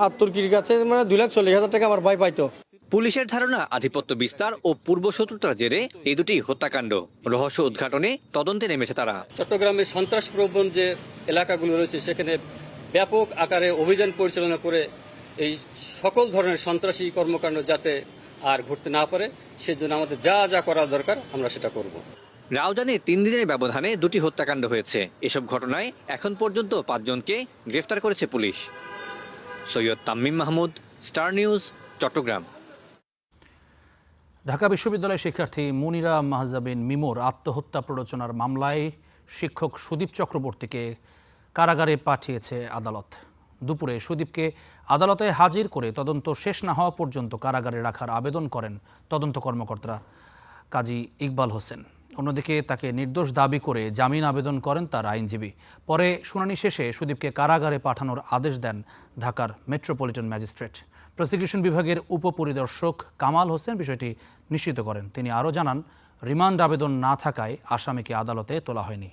[SPEAKER 6] আর তুর্কির কাছে 2,40,000 টাকা আমার ভাই পাইতো।
[SPEAKER 4] পুলিশের ধারণা আধিপত্য বিস্তার ও পূর্বশত্রুতার জেরে এই দুটি হত্যাকাণ্ড। রহস্য উদ্ঘাটনে তদন্তে নেমেছে তারা।
[SPEAKER 7] চট্টগ্রামের সন্ত্রাস প্রবণ যে এলাকাগুলো রয়েছে সেখানে ব্যাপক আকারে অভিযান পরিচালনা করে এই সকল ধরনের সন্ত্রাসী কর্মকাণ্ড যাতে আর ঘটতে না পারে সেজন্য আমাদের যা যা করা দরকার আমরা সেটা করব।
[SPEAKER 4] রাউজানে 3 দিনের ব্যবধানে 2টি হত্যাকাণ্ড হয়েছে। এসব ঘটনায় এখন পর্যন্ত 5 জনকে গ্রেফতার করেছে পুলিশ। Syed Tamim Mahmud, star news, Chittagong.
[SPEAKER 2] ঢাকা বিশ্ববিদ্যালয়ের শিক্ষার্থী মুনিরা মাহজাবিন মিমোর আত্মহত্যা প্ররোচনার মামলায় শিক্ষক সুদীপ চক্রবর্তীকে কারাগারে পাঠিয়েছে আদালত। দুপুরে সুদীপকে আদালতে হাজির করে তদন্ত শেষ না হওয়া পর্যন্ত কারাগারে রাখার আবেদন করেন তদন্ত কর্মকর্তা কাজী ইকবাল হোসেন। অন্যদিকে তাকে নির্দোষ দাবি করে জামিন আবেদন করেন তার আইনজীবী। পরে শুনানি শেষে সুদীপকে কারাগারে পাঠানোর আদেশ দেন ঢাকার মেট্রোপলিটন ম্যাজিস্ট্রেট। প্রসিকিউশন বিভাগের উপপরিদর্শক কামাল হোসেন বিষয়টি নিশ্চিত করেন। তিনি আরও জানান, রিমান্ড আবেদন না থাকায় আসামিকে আদালতে তোলা হয়নি।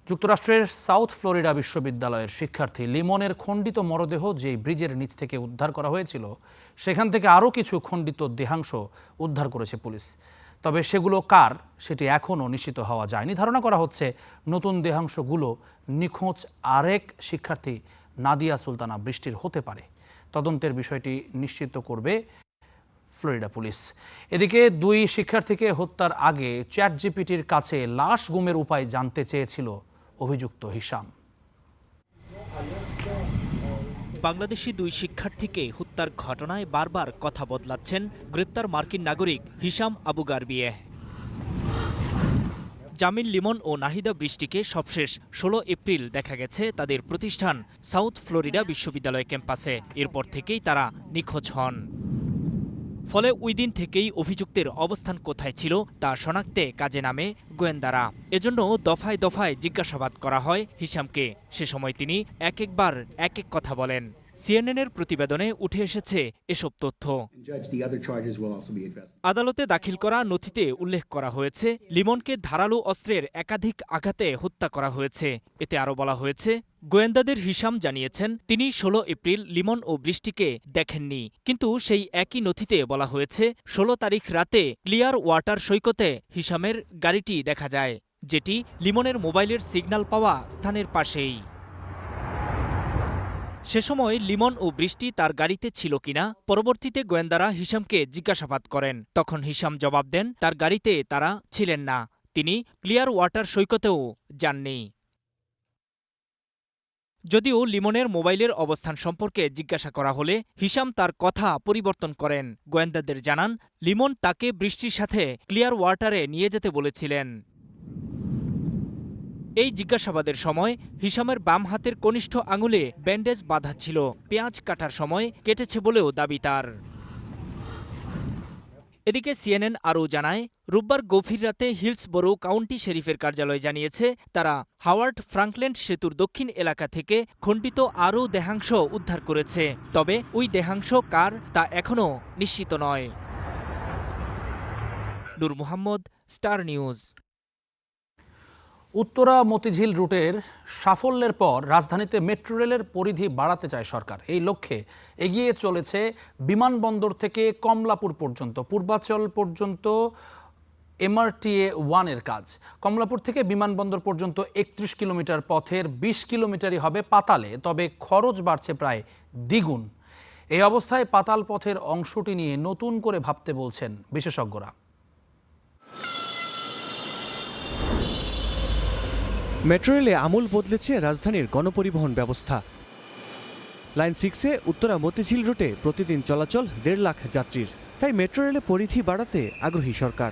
[SPEAKER 2] যুক্তরাষ্ট্রের সাউথ ফ্লোরিডা বিশ্ববিদ্যালয়ের শিক্ষার্থী লিমনের খণ্ডিত মরদেহ যে ব্রিজের নিচ থেকে উদ্ধার করা হয়েছিল সেখান থেকে আরও কিছু খণ্ডিত দেহাংশ উদ্ধার করেছে পুলিশ। তবে সেগুলো কার সেটি এখনও নিশ্চিত হওয়া যায়নি। ধারণা করা হচ্ছে নতুন দেহাংশগুলো নিখোঁজ আরেক শিক্ষার্থী নাদিয়া সুলতানা বৃষ্টির হতে পারে। তদন্তের বিষয়টি নিশ্চিত করবে ফ্লোরিডা পুলিশ। এদিকে 2 শিক্ষার্থীকে হত্যার আগে চ্যাটজিপিটির কাছে লাশ গুমের উপায় জানতে চেয়েছিল অভিযুক্ত হিশাম।
[SPEAKER 29] বাংলাদেশি 2 শিক্ষার্থীকে হত্যার ঘটনায় বারবার কথা বদলাচ্ছেন গ্রেপ্তার মার্কিন নাগরিক হিশাম আবু গারবিয়ে। জামিল লিমন ও নাহিদা বৃষ্টিকে সবশেষ 16 এপ্রিল দেখা গেছে তাদের প্রতিষ্ঠান সাউথ ফ্লোরিডা বিশ্ববিদ্যালয় ক্যাম্পাসে। এরপর থেকেই তারা নিখোঁজ হন। ফলে ওই দিন থেকেই অভিযুক্তের অবস্থান কোথায় ছিল তা শনাক্তে কাজে নামে গোয়েন্দারা। এজন্য দফায় দফায় জিজ্ঞাসাবাদ করা হয় হিশামকে। সে সময় তিনি একবার এক কথা বলেন। সিএনএনের প্রতিবেদনে উঠে এসেছে এসব তথ্য। আদালতে দাখিল করা নথিতে উল্লেখ করা হয়েছে লিমনকে ধারালো অস্ত্রের একাধিক আঘাতে হত্যা করা হয়েছে। এতে আরও বলা হয়েছে, গোয়েন্দাদের হিশাম জানিয়েছেন তিনি 16 এপ্রিল লিমন ও বৃষ্টিকে দেখেননি। কিন্তু সেই একই নথিতে বলা হয়েছে 16 তারিখ রাতে ক্লিয়ার ওয়াটার সৈকতে হিশামের গাড়িটি দেখা যায়, যেটি লিমনের মোবাইলের সিগন্যাল পাওয়া স্থানের পাশেই। সে সময় লিমন ও বৃষ্টি তার গাড়িতে ছিল কিনা পরবর্তীতে গোয়েন্দারা হিশামকে জিজ্ঞাসাবাদ করেন। তখন হিশাম জবাব দেন তার গাড়িতে তারা ছিলেন না, তিনি ক্লিয়ার ওয়াটার সৈকতেও যাননি।
[SPEAKER 8] যদিও লিমনের মোবাইলের অবস্থান সম্পর্কে জিজ্ঞাসা করা হলে হিশাম তার কথা পরিবর্তন করেন। গোয়েন্দাদের জানান, লিমন তাকে বৃষ্টির সাথে ক্লিয়ার ওয়াটারে নিয়ে যেতে বলেছিলেন। এই জিজ্ঞাসাবাদের সময় হিশামের বাম হাতের কনিষ্ঠ আঙুলে ব্যান্ডেজ বাঁধা ছিল। পেঁয়াজ কাটার সময় কেটেছে বলেও দাবি তার। এদিকে সিএনএন আরও জানায়, রোববার গভীর রাতে হিলসবরো কাউন্টি শেরিফের কার্যালয় জানিয়েছে, তারা হাওয়ার্ড ফ্রাঙ্কল্যান্ড সেতুর দক্ষিণ এলাকা থেকে খণ্ডিত আরও দেহাংশ উদ্ধার করেছে। তবে ওই দেহাংশ কার তা এখনও নিশ্চিত নয়। নূর মোহাম্মদ, স্টার নিউজ।
[SPEAKER 2] উত্তরা মতিঝিল রুটের সাফল্যের পর রাজধানীতে মেট্রো রেলের পরিধি বাড়াতে চায় সরকার। এই লক্ষ্যে এগিয়ে চলেছে বিমানবন্দর থেকে কমলাপুর পর্যন্ত, পূর্বাচল পর্যন্ত MRTA 1 এর কাজ। কমলাপুর থেকে বিমানবন্দর পর্যন্ত 31 কিলোমিটার পথের 20 কিলোমিটারই হবে পাতালে, তবে খরচ বাড়ছে প্রায় দ্বিগুণ। এই অবস্থায় পাতাল পথের অংশটি নিয়ে নতুন করে ভাবতে বলছেন বিশেষজ্ঞরা।
[SPEAKER 9] মেট্রো রেলে আমূল বদলেছে রাজধানীর গণপরিবহন ব্যবস্থা। লাইন 6-এ উত্তরা মতিঝিল রুটে প্রতিদিন চলাচল 1.5 লাখ যাত্রীর, তাই মেট্রো রেলে পরিধি বাড়াতে আগ্রহী সরকার।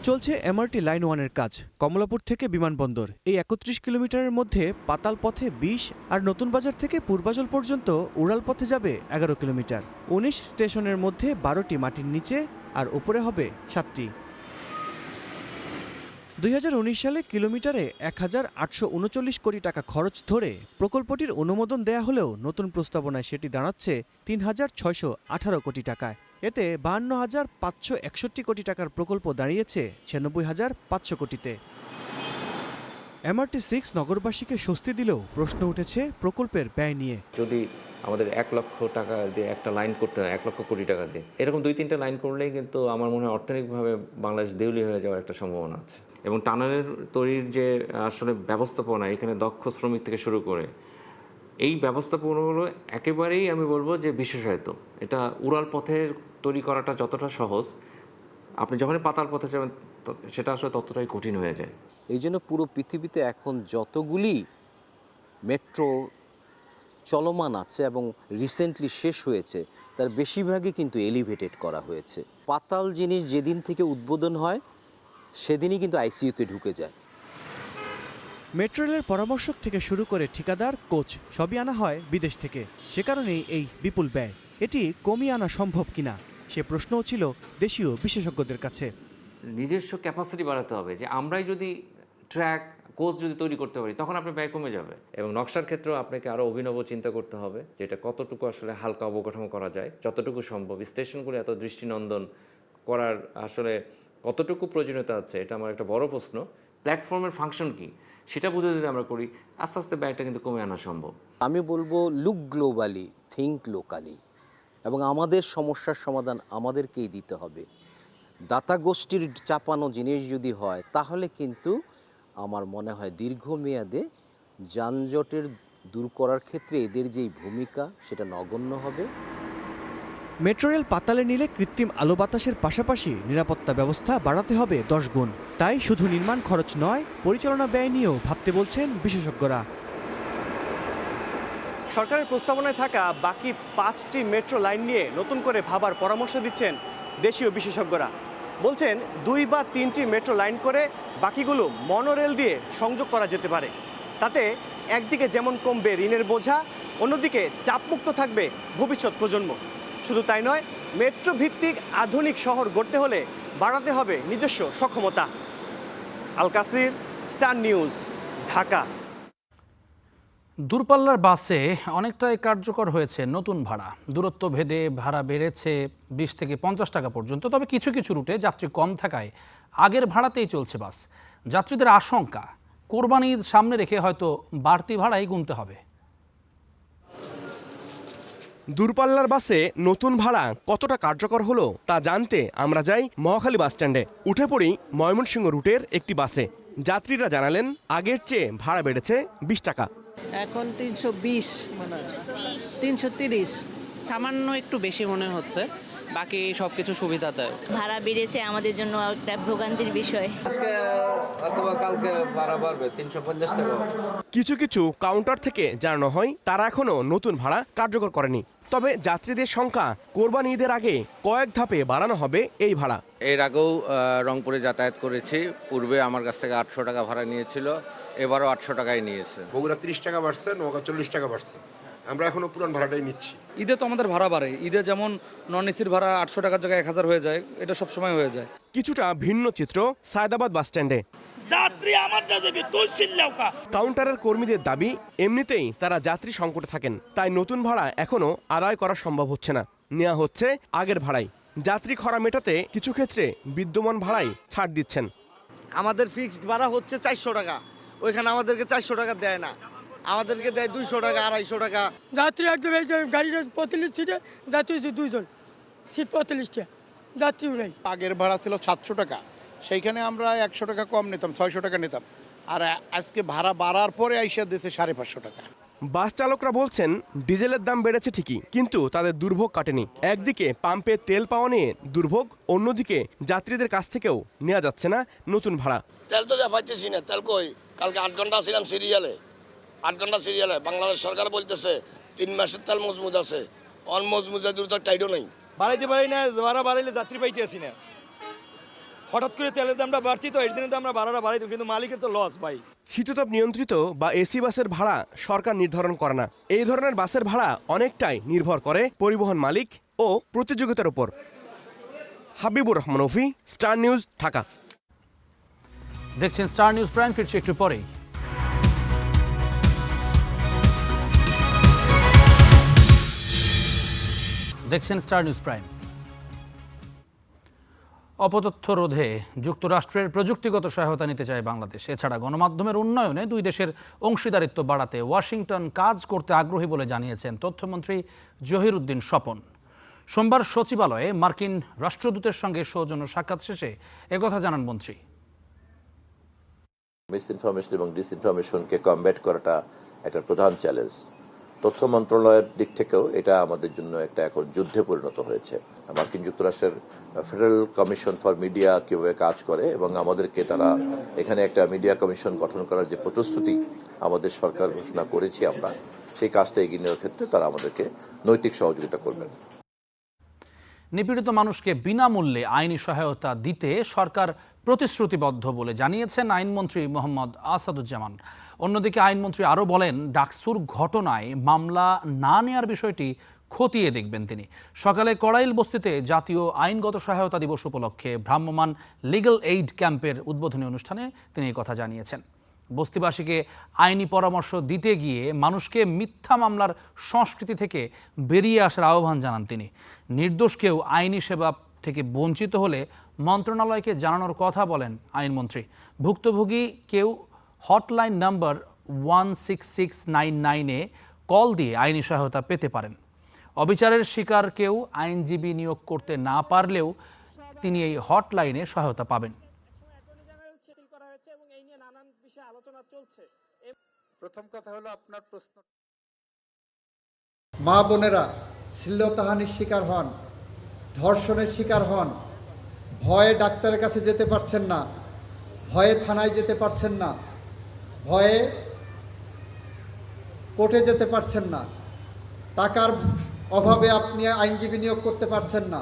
[SPEAKER 9] চলছে MRT লাইন 1-এর কাজ। কমলাপুর থেকে বিমানবন্দর এই 31 কিলোমিটারের মধ্যে পাতাল পথে 20 আর নতুন বাজার থেকে পূর্বাচল পর্যন্ত উড়াল পথে যাবে 11 কিলোমিটার। 19 স্টেশনের মধ্যে 12টি মাটির নিচে আর ওপরে হবে 7টি। 2019 সালে কিলোমিটারে 1839 কোটি টাকা খরচ ধরে প্রকল্পটির অনুমোদন দেয়া হলেও নতুন প্রস্তাবনায় সেটি দাঁড়াচ্ছে 3618 কোটি টাকায়। এতে 52,561 কোটি টাকার প্রকল্প দাঁড়িয়েছে 96,500 কোটিতে। MRT 6 নগরবাসীকে স্বস্তি দিলেও প্রশ্ন উঠেছে প্রকল্পের ব্যয় নিয়ে।
[SPEAKER 10] যদি আমাদের 1 লক্ষ টাকা দিয়ে একটা লাইন করতে হয়, 1 লক্ষ কোটি টাকা দিয়ে, এরকম 2-3টা লাইন করলেই কিন্তু আমার মনে হয় অর্থনৈতিকভাবে বাংলাদেশ দেউলিয়া হয়ে যাওয়ার একটা সম্ভাবনা আছে। এবং টানেলের তৈরির যে আসলে ব্যবস্থাপনা, এখানে দক্ষ শ্রমিক থেকে শুরু করে এই ব্যবস্থাপনাগুলো একেবারেই আমি বলবো যে বিশেষায়িত। এটা উড়াল পথের তৈরি করাটা যতটা সহজ, আপনি যখনই পাতাল পথে যাবেন সেটা আসলে ততটাই কঠিন হয়ে যায়।
[SPEAKER 11] এই জন্য পুরো পৃথিবীতে এখন যতগুলি মেট্রো চলমান আছে এবং রিসেন্টলি শেষ হয়েছে তার বেশিরভাগই কিন্তু এলিভেটেড করা হয়েছে। পাতাল জিনিস যেদিন থেকে উদ্বোধন হয় সেদিনই কিন্তু আইসিইউতে ঢুকে যায়।
[SPEAKER 9] মেট্রো রেলের পরামর্শক থেকে শুরু করে ঠিকাদার, কোচ সবই আনা হয় বিদেশ থেকে। সে কারণেই এই বিপুল ব্যয়। এটি কমিয়ে আনা সম্ভব কিনা সে প্রশ্নও ছিল দেশীয় বিশেষজ্ঞদের কাছে।
[SPEAKER 10] নিজস্ব ক্যাপাসিটি বাড়াতে হবে, যে আমরাই যদি ট্র্যাক কোচ যদি তৈরি করতে পারি তখন আপনার ব্যয় কমে যাবে। এবং নকশার ক্ষেত্রেও আপনাকে আরও অভিনব চিন্তা করতে হবে, যেটা কতটুকু আসলে হালকা অবকাঠামো করা যায়, যতটুকু সম্ভব। স্টেশনগুলো এত দৃষ্টিনন্দন করার আসলে কতটুকু প্রয়োজনীয়তা আছে, এটা আমার একটা বড় প্রশ্ন। প্ল্যাটফর্মের ফাংশন কি সেটা বুঝে যদি আমরা করি, আস্তে আস্তে ব্যয়টা কিন্তু কমে আনা সম্ভব।
[SPEAKER 11] আমি বলবো লুক গ্লোবালি, থিঙ্ক লোকালি, এবং আমাদের সমস্যার সমাধান আমাদেরকেই দিতে হবে। দাতা গোষ্ঠীর চাপানো জিনিস যদি হয় তাহলে কিন্তু আমার মনে হয় দীর্ঘমেয়াদে যানজটের দূর করার ক্ষেত্রে এদের যেই ভূমিকা সেটা নগণ্য হবে।
[SPEAKER 9] মেট্রো রেল পাতালে নিলে কৃত্রিম আলো বাতাসের পাশাপাশি নিরাপত্তা ব্যবস্থা বাড়াতে হবে 10 গুণ। তাই শুধু নির্মাণ খরচ নয়, পরিচালনা ব্যয় নিয়েও ভাবতে বলছেন বিশেষজ্ঞরা। সরকারের প্রস্তাবনায় থাকা বাকি 5টি মেট্রো লাইন নিয়ে নতুন করে ভাবার পরামর্শ দিচ্ছেন দেশীয় বিশেষজ্ঞরা। বলছেন 2 বা 3টি মেট্রো লাইন করে বাকিগুলো মনোরেল দিয়ে সংযোগ করা যেতে পারে। তাতে একদিকে যেমন কমবে ঋণের বোঝা, অন্যদিকে চাপমুক্ত থাকবে ভবিষ্যৎ প্রজন্ম। শুধু তাই নয়, মেট্রো ভিত্তিক আধুনিক শহর গড়তে হলে বাড়াতে হবে নিজস্ব সক্ষমতা। আল কাসির, স্টার নিউজ, ঢাকা।
[SPEAKER 2] দূরপাল্লার বাসে অনেকটাই কার্যকর হয়েছে নতুন ভাড়া। দূরত্ব ভেদে ভাড়া বেড়েছে 20 থেকে 50 টাকা পর্যন্ত। তবে কিছু কিছু রুটে যাত্রী কম থাকায় আগের ভাড়াতেই চলছে বাস। যাত্রীদের আশঙ্কা, কোরবানির সামনে রেখে হয়তো বাড়তি ভাড়াই গুনতে হবে।
[SPEAKER 12] দূরপাল্লার বাসে নতুন ভাড়া কতটা কার্যকর হলো তা জানতে আমরা যাই মহাখালী বাসস্ট্যান্ডে। উঠে পড়ি ময়মনসিংহ রুটের একটি বাসে। যাত্রীরা জানালেন আগের চেয়ে ভাড়া বেড়েছে 20 টাকা।
[SPEAKER 14] এখন 320, মানে 330, সামান্য একটু বেশি মনে হচ্ছে।
[SPEAKER 13] বাকি সব কিছু সুবিধা দেয়।
[SPEAKER 14] ভাড়া বেড়েছে আমাদের জন্য একটা ভোগান্তির বিষয়।
[SPEAKER 10] আজকে অথবা কালকে ভাড়া বাড়বে 350 টাকা।
[SPEAKER 12] কিছু কিছু কাউন্টার থেকে জানানো হয় তারা এখনো নতুন ভাড়া কার্যকর করেনি। তবে যাত্রীদের সংখ্যা কোরবানি ঈদের আগে কয়েক ধাপে বাড়ানো হবে এই ভাড়া।
[SPEAKER 15] এর আগেও রংপুরে যাতায়াত করেছি, পূর্বে আমার কাছ থেকে 800 টাকা ভাড়া নিয়েছিল, এবারও 800 টাকায় নিয়েছে।
[SPEAKER 16] বগুড়া 30 টাকা বাড়ছে, নওগাঁ 40 টাকা বাড়ছে। আমরা এখনো পুরান ভাড়াটাই নিচ্ছি।
[SPEAKER 13] ঈদে তো আমাদের ভাড়া বাড়ে, ঈদে যেমন নন এসির ভাড়া 800 টাকার জায়গায় 1000 হয়ে যায়, এটা সব সময় হয়ে যায়।
[SPEAKER 12] কিছুটা ভিন্ন চিত্র সায়দাবাদ বাস স্ট্যান্ডে।
[SPEAKER 17] যাত্রী আমারটা দেবে তুই চিল্লাওকা।
[SPEAKER 12] কাউন্টারের কর্মীদের দাবি এমনিতেই তারা যাত্রী সংকটে থাকেন, তাই নতুন ভাড়া এখনো আদায় করা সম্ভব হচ্ছে না, নেওয়া হচ্ছে আগের ভাড়াই। যাত্রী খরা মেটাতে কিছু ক্ষেত্রে বিদ্যমান ভাড়াই ছাড় দিচ্ছেন।
[SPEAKER 6] আমাদের ফিক্সড ভাড়া হচ্ছে 400 টাকা, ওইখানে আমাদেরকে 400 টাকা দেয় না, আমাদেরকে দেয় 200 টাকা, 250 টাকা।
[SPEAKER 27] যাত্রী একদম এই যে গাড়ির 45 সিটে যাত্রী হচ্ছে 2 জন, সিট 45টা, যাত্রীও নেই।
[SPEAKER 16] আগের ভাড়া ছিল 700 টাকা, সেইখানে আমরা 100 টাকা কম নিতাম, 600 টাকা নিতাম। আর আজকে ভাড়া বাড়ার পরে আইসা দিয়েছে 550 টাকা।
[SPEAKER 12] বাস চালকরা বলছেন ডিজেলের দাম বেড়েছে ঠিকই, কিন্তু তাদের দুর্ভোগ কাটেনি। একদিকে পাম্পে তেল পাওয়া নিয়ে দুর্ভোগ, অন্যদিকে যাত্রীদের কাছ থেকেও নেওয়া যাচ্ছে না নতুন ভাড়া।
[SPEAKER 18] তেল তো যা পাইতেছি না, তেল কই? কালকে 8 ঘন্টা ছিলাম সিরিয়ালে, 8 ঘন্টা সিরিয়ালে। বাংলাদেশ সরকার বলতেছে 3 মাসের তেল মজবুত আছে, অনমজবুত দ্রুত টাইটও নেই।
[SPEAKER 13] বাড়াইতে পারি না, ভাড়া বাড়াইলে যাত্রী পাইতে আসি না। হঠাৎ করে তেলের দামটা বাড়তি, তো এর জন্য তো আমরা ভাড়াটা বাড়াইতাম, কিন্তু মালিকের তো লস ভাই।
[SPEAKER 12] শীততাপ নিয়ন্ত্রিত বা এসি বাসের ভাড়া সরকার নির্ধারণ করে না। এই ধরনের বাসের ভাড়া অনেকটাই নির্ভর করে পরিবহন মালিক ও প্রতিযোগিতার উপর। হাবিবুর রহমান অফি, স্টার নিউজ, ঢাকা।
[SPEAKER 2] দেখছেন স্টার নিউজ প্রাইম, ফিরছে একটু পরেই। দেখছেন স্টার নিউজ প্রাইম। অপতথ্য রোধে যুক্তরাষ্ট্রের প্রযুক্তিগত সহায়তা নিতে চায় বাংলাদেশ। এছাড়া গণমাধ্যমের উন্নয়নে দুই দেশের অংশীদারিত্ব বাড়াতে ওয়াশিংটন কাজ করতে আগ্রহী বলে জানিয়েছেন তথ্যমন্ত্রী জহিরুদ্দিন স্বপন। সোমবার সচিবালয়ে মার্কিন রাষ্ট্রদূতের সঙ্গে সৌজন্য সাক্ষাৎ শেষে একথা জানান মন্ত্রী।
[SPEAKER 19] মিসইনফরমেশন এবং ডিসইনফরমেশনকে কমব্যাট করাটা একটা প্রধান চ্যালেঞ্জ। তথ্য মন্ত্রণালয়ের দিক থেকেও এটা আমাদের জন্য একটা এখন যুদ্ধে পরিণত হয়েছে। মার্কিন যুক্তরাষ্ট্রের ফেডারেল কমিশন ফর মিডিয়া কিভাবে কাজ করে এবং আমাদেরকে তারা এখানে একটা মিডিয়া কমিশন গঠন করার যে প্রতিশ্রুতি আমাদের সরকার ঘোষণা করেছি আমরা, সেই কাজটা এগিয়ে নেওয়ার ক্ষেত্রে তারা আমাদেরকে নৈতিক সহযোগিতা করবেন।
[SPEAKER 2] নিপীড়িত মানুষকে বিনামূল্যে আইনি সহায়তা দিতে সরকার প্রতিশ্রুতিবদ্ধ বলে জানিয়েছেন আইনমন্ত্রী মোহাম্মদ আসাদুজ্জামান। অন্যদিকে আইনমন্ত্রী আরও বলেন, ডাকসুর ঘটনায় মামলা না নেয়ার বিষয়টি খতিয়ে দেখবেন তিনি। সকালে কড়াইল বস্তিতে জাতীয় আইনগত সহায়তা দিবস উপলক্ষে ভ্রাম্যমাণ লিগ্যাল এইড ক্যাম্পের উদ্বোধনী অনুষ্ঠানে তিনি এই কথা জানিয়েছেন। বস্তিবাসীকে আইনি পরামর্শ দিতে গিয়ে মানুষকে মিথ্যা মামলার সংস্কৃতি থেকে বেরিয়ে আসার আহ্বান জানান তিনি। নির্দোষ কেউ আইনি সেবা থেকে বঞ্চিত হলে মন্ত্রণালয়কে জানানোর কথা বলেন আইনমন্ত্রী। ভুক্তভোগী কেউ হটলাইন নাম্বার 16699-এ কল দিয়ে আইনি সহায়তা পেতে পারেন। অবিচারের শিকার কেউ আইনজীবী নিয়োগ করতে না পারলেও তিনি এই হটলাইনে সহায়তা পাবেন।
[SPEAKER 20] প্রথম কথা হলো আপনার প্রশ্ন, মা বোনেরা শ্লীলতাহানির শিকার হন, ধর্ষণের শিকার হন, ভয়ে ডাক্তারের কাছে যেতে পারছেন না, ভয়ে থানায় যেতে পারছেন না, ভয়ে কোর্টে যেতে পারছেন না, টাকার অভাবে আপনি আইনজীবী নিয়োগ করতে পারছেন না।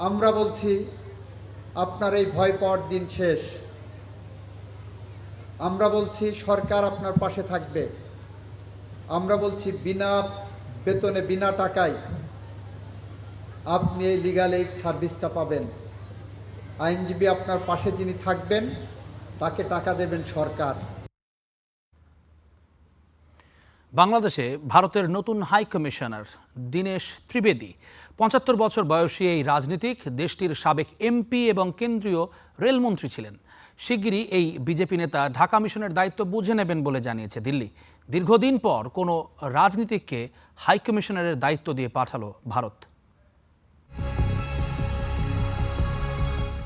[SPEAKER 20] আমরা বলছি আপনার এই ভয় পাওয়ার দিন শেষ। আমরা বলছি সরকার আপনার পাশে থাকবে। আমরা বলছি বিনা বেতনে বিনা টাকায় আপনি এই লিগ্যাল এইড সার্ভিসটা পাবেন। আইনজীবী আপনার পাশে যিনি থাকবেন তাকে টাকা দেবেন সরকার।
[SPEAKER 2] বাংলাদেশে ভারতের নতুন হাই কমিশনার দীনেশ ত্রিবেদী ৭৫ বছর বয়সী এই রাজনীতিক দেশটির সাবেক এমপি এবং কেন্দ্রীয় রেলমন্ত্রী ছিলেন। শিগগিরই এই বিজেপি নেতা ঢাকা মিশনের দায়িত্ব বুঝে নেবেন বলে জানিয়েছে দিল্লি। দীর্ঘদিন পর কোনো রাজনীতিককে হাই কমিশনারের দায়িত্ব দিয়ে পাঠালো ভারত।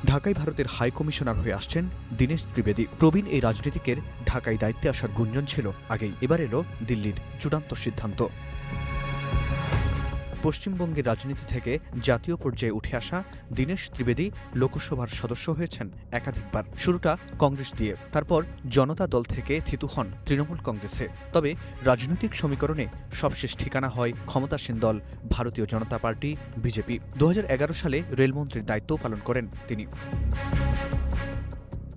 [SPEAKER 21] ঢাকায় ভারতের হাই কমিশনার হয়ে আসছেন দীনেশ ত্রিবেদী। প্রবীণ এই রাজনীতিকের ঢাকায় দায়িত্বে আসার গুঞ্জন ছিল আগেই, এবার এলো দিল্লির চূড়ান্ত সিদ্ধান্ত। পশ্চিমবঙ্গের রাজনীতি থেকে জাতীয় পর্যায়ে উঠে আসা দীনেশ ত্রিবেদী লোকসভার সদস্য হয়েছেন একাধিকবার। শুরুটা কংগ্রেস দিয়ে, তারপর জনতা দল থেকে থিতু হন তৃণমূল কংগ্রেসে। তবে রাজনৈতিক সমীকরণে সবশেষ ঠিকানা হয় ক্ষমতাসীন দল ভারতীয় জনতা পার্টি বিজেপি। 2011 সালে রেলমন্ত্রীর দায়িত্ব পালন করেন তিনি।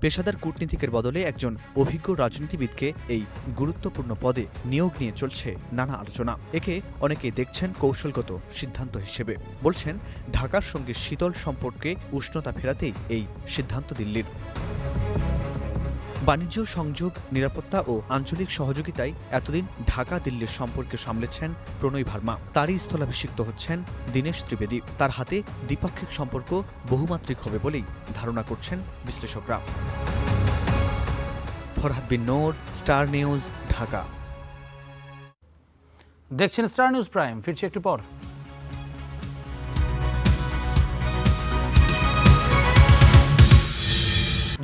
[SPEAKER 21] পেশাদার কূটনীতিকের বদলে একজন অভিজ্ঞ রাজনীতিবিদকে এই গুরুত্বপূর্ণ পদে নিয়োগ নিয়ে চলছে নানা আলোচনা। একে অনেকেই দেখছেন কৌশলগত সিদ্ধান্ত হিসেবে। বলছেন, ঢাকার সঙ্গে শীতল সম্পর্কে উষ্ণতা ফেরাতেই এই সিদ্ধান্ত দিল্লির। বাণিজ্য, সংযোগ, নিরাপত্তা ও আঞ্চলিক সহযোগিতায় এতদিন ঢাকা দিল্লির সম্পর্কে সামলেছেন প্রণয় ভার্মা। তারই স্থলাভিষিক্ত হচ্ছেন দীনেশ ত্রিবেদী। তার হাতে দ্বিপাক্ষিক সম্পর্ক বহুমাত্রিক হবে বলেই ধারণা করছেন বিশ্লেষকরা। ফরহাদ বিন নূর, স্টার নিউজ, ঢাকা।
[SPEAKER 2] দেখছেন স্টার নিউজ প্রাইম, ফিরছি একটু পর।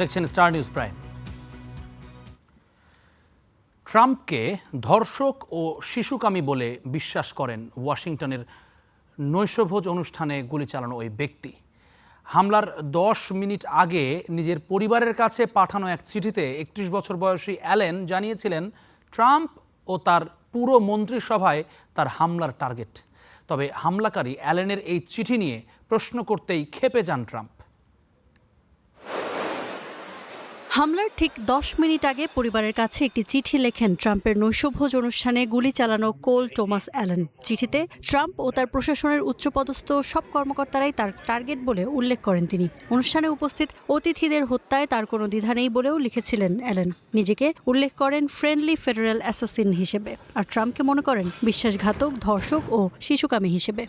[SPEAKER 2] দেখছেন স্টার নিউজ প্রাইম। ট্রাম্পকে ধর্ষক ও শিশুকামী বলে বিশ্বাস করেন ওয়াশিংটনের নৈশভোজ অনুষ্ঠানে গুলি চালানো ওই ব্যক্তি। হামলার 10 মিনিট আগে নিজের পরিবারের কাছে পাঠানো এক চিঠিতে 31 বছর বয়সী অ্যালেন জানিয়েছিলেন ট্রাম্প ও তার পুরো মন্ত্রিসভায় তার হামলার টার্গেট। তবে হামলাকারী অ্যালেনের এই চিঠি নিয়ে প্রশ্ন করতেই ক্ষেপে যান ট্রাম্প।
[SPEAKER 1] হামলার ঠিক 10 মিনিট আগে পরিবারের কাছে একটি চিঠি লেখেন ট্রাম্পের নৈশভোজ অনুষ্ঠানে গুলি চালানো কোল টমাস অ্যালেন। চিঠিতে ট্রাম্প ও তার প্রশাসনের উচ্চপদস্থ সব কর্মকর্তারাই তার টার্গেট বলে উল্লেখ করেন তিনি। অনুষ্ঠানে উপস্থিত অতিথিদের হত্যায় তার কোনো দ্বিধা নেই বলেও লিখেছিলেন অ্যালেন। নিজেকে উল্লেখ করেন ফ্রেন্ডলি ফেডারেল অ্যাসাসিন হিসেবে, আর ট্রাম্পকে মনে করেন বিশ্বাসঘাতক, ধর্ষক ও শিশুকামী হিসেবে।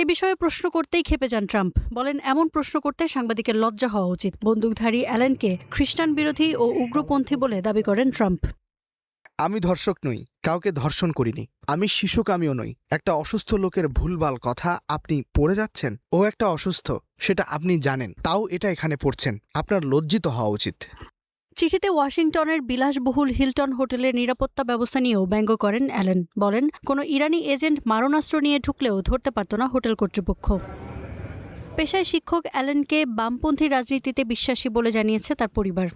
[SPEAKER 1] এ বিষয়ে প্রশ্ন করতেই ক্ষেপে যান ট্রাম্প। বলেন, এমন প্রশ্ন করতে সাংবাদিকের লজ্জা হওয়া উচিত। বন্দুকধারী অ্যালেনকে খ্রিস্টান বিরোধী ও উগ্রপন্থী বলে দাবি করেন ট্রাম্প।
[SPEAKER 3] আমি ধর্ষক নই, কাউকে ধর্ষণ করিনি। আমি শিশুকামীও নই। একটা অসুস্থ লোকের ভুলভাল কথা আপনি পড়ে যাচ্ছেন। ও একটা অসুস্থ, সেটা আপনি জানেন, তাও এটা এখানে পড়ছেন। আপনার লজ্জিত হওয়া উচিত।
[SPEAKER 1] চিঠিতে ওয়াশিংটনের বিলাসবহুল হিলটন হোটেলের নিরাপত্তা ব্যবস্থা নিয়েও ব্যঙ্গ করেন অ্যালেন। বলেন, কোনো ইরানি এজেন্ট মারণাস্ত্র নিয়ে ঢুকলেও ধরতে পারত না হোটেল কর্তৃপক্ষ। পেশায় শিক্ষক অ্যালেনকে বামপন্থী রাজনীতিতে বিশ্বাসী বলে জানিয়েছে তার পরিবার।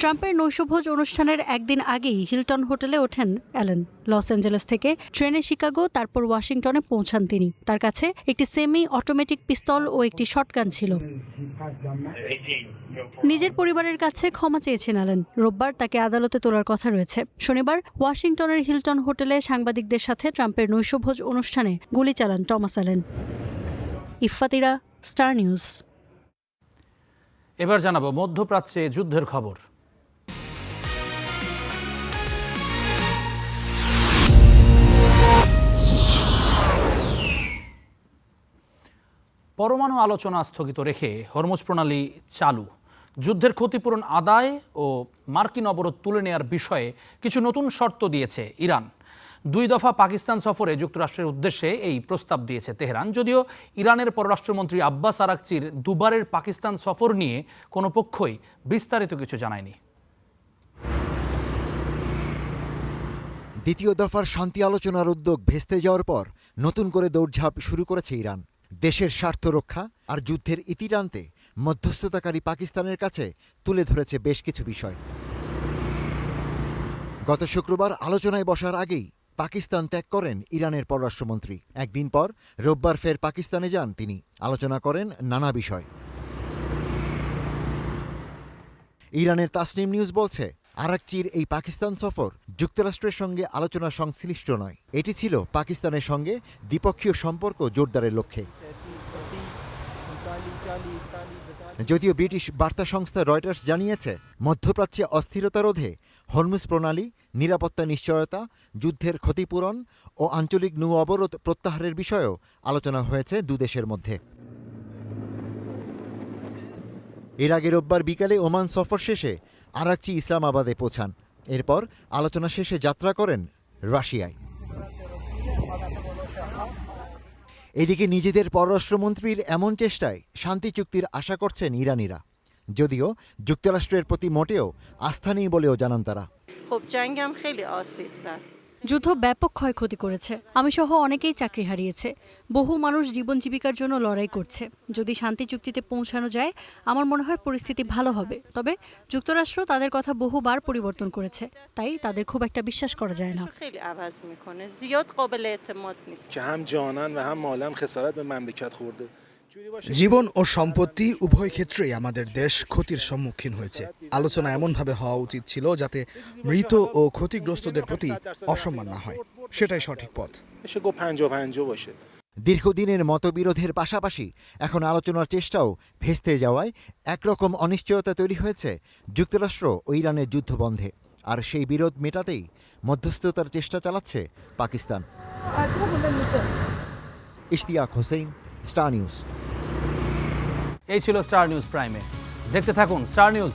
[SPEAKER 1] ট্রাম্পের নৈশভোজ অনুষ্ঠানের একদিন আগেই হিলটন হোটেলে ওঠেন অ্যালেন। লস অ্যাঞ্জেলেস থেকে ট্রেনে শিকাগো, তারপর ওয়াশিংটনে পৌঁছান তিনি। তার কাছে একটি সেমি অটোমেটিক পিস্তল ও একটি শটগান ছিল। নিজের পরিবারের কাছে ক্ষমা চেয়েছেন অ্যালেন। রোববার তাকে আদালতে তোলার কথা রয়েছে। শনিবার ওয়াশিংটনের হিলটন হোটেলে সাংবাদিকদের সাথে ট্রাম্পের নৈশভোজ অনুষ্ঠানে গুলি চালান টমাস অ্যালেন। ইফফাতিরা, স্টার নিউজ।
[SPEAKER 2] এবার জানাবো মধ্যপ্রাচ্যে যুদ্ধের খবর। পরমাণু আলোচনা স্থগিত রেখে হরমুজ প্রণালী চালু, যুদ্ধের ক্ষতিপূরণ আদায় ও মার্কিন অবরোধ তুলে নেওয়ার বিষয়ে কিছু নতুন শর্ত দিয়েছে ইরান। 2 দফা পাকিস্তান সফরে যুক্তরাষ্ট্রের উদ্দেশ্যে এই প্রস্তাব দিয়েছে তেহরান। যদিও ইরানের পররাষ্ট্রমন্ত্রী আব্বাস আরাকচির দুবারের পাকিস্তান সফর নিয়ে কোনো পক্ষই বিস্তারিত কিছু জানায়নি।
[SPEAKER 5] দ্বিতীয় দফার শান্তি আলোচনার উদ্যোগ ভেস্তে যাওয়ার পর নতুন করে দৌড়ঝাঁপ শুরু করেছে ইরান। দেশের স্বার্থ রক্ষা আর যুদ্ধের ইতি টানতে মধ্যস্থতাকারী পাকিস্তানের কাছে তুলে ধরেছে বেশ কিছু বিষয়। গত শুক্রবার আলোচনায় বসার আগেই পাকিস্তান ত্যাগ করেন ইরানের পররাষ্ট্রমন্ত্রী। একদিন পর রোববার ফের পাকিস্তানে যান তিনি। আলোচনা করেন নানা বিষয়। ইরানের তাসনিম নিউজ বলছে, আরাকচির এই পাকিস্তান সফর যুক্তরাষ্ট্রের সঙ্গে আলোচনা সংশ্লিষ্ট নয়। এটি ছিল পাকিস্তানের সঙ্গে দ্বিপক্ষীয় সম্পর্ক জোরদারের লক্ষ্যে। যদিও ব্রিটিশ বার্তা সংস্থা রয়টার্স জানিয়েছে, মধ্যপ্রাচ্যে অস্থিরতা রোধে হরমুজ প্রণালী, নিরাপত্তা নিশ্চয়তা, যুদ্ধের ক্ষতিপূরণ ও আঞ্চলিক নৌ অবরোধ প্রত্যাহারের বিষয়েও আলোচনা হয়েছে দুদেশের মধ্যে। এর আগে রোববার বিকালে ওমান সফর শেষে আরাকচি ইসলামাবাদে পৌঁছান। এরপর আলোচনা শেষে যাত্রা করেন রাশিয়ায়। এদিকে নিজেদের পররাষ্ট্রমন্ত্রীর এমন চেষ্টায় শান্তি চুক্তির আশা করছেন ইরানিরা, যদিও যুক্তরাষ্ট্রের প্রতি মোটেও আস্থা নেই বলেও জানান তারা।
[SPEAKER 1] যুদ্ধ ব্যাপক ক্ষয়ক্ষতি করেছে। আমি সহ অনেকেই চাকরি হারিয়েছে। বহু মানুষ জীবন জীবিকার জন্য লড়াই করছে। যদি শান্তি চুক্তিতে পৌঁছানো যায় আমার মনে হয় পরিস্থিতি ভালো হবে। তবে যুক্তরাষ্ট্র তাদের কথা বহুবার পরিবর্তন করেছে, তাই তাদের খুব একটা বিশ্বাস করা যায় না।
[SPEAKER 3] জীবন ও সম্পত্তি উভয় ক্ষেত্রেই আমাদের দেশ ক্ষতির সম্মুখীন হয়েছে। আলোচনা এমনভাবে হওয়া উচিত ছিল যাতে মৃত ও ক্ষতিগ্রস্তদের প্রতি অসম্মান না হয়। সেটাই সঠিক পথ।
[SPEAKER 5] দীর্ঘদিনের মতবিরোধের পাশাপাশি এখন আলোচনার চেষ্টাও ভেস্তে যাওয়ায় একরকম অনিশ্চয়তা তৈরি হয়েছে যুক্তরাষ্ট্র ও ইরানের যুদ্ধ বন্ধে। আর সেই বিরোধ মেটাতেই মধ্যস্থতার চেষ্টা চালাচ্ছে পাকিস্তান। Ishtiaq Hossain, Star News.
[SPEAKER 2] এই ছিল স্টার নিউজ প্রাইমে। দেখতে থাকুন স্টার নিউজ।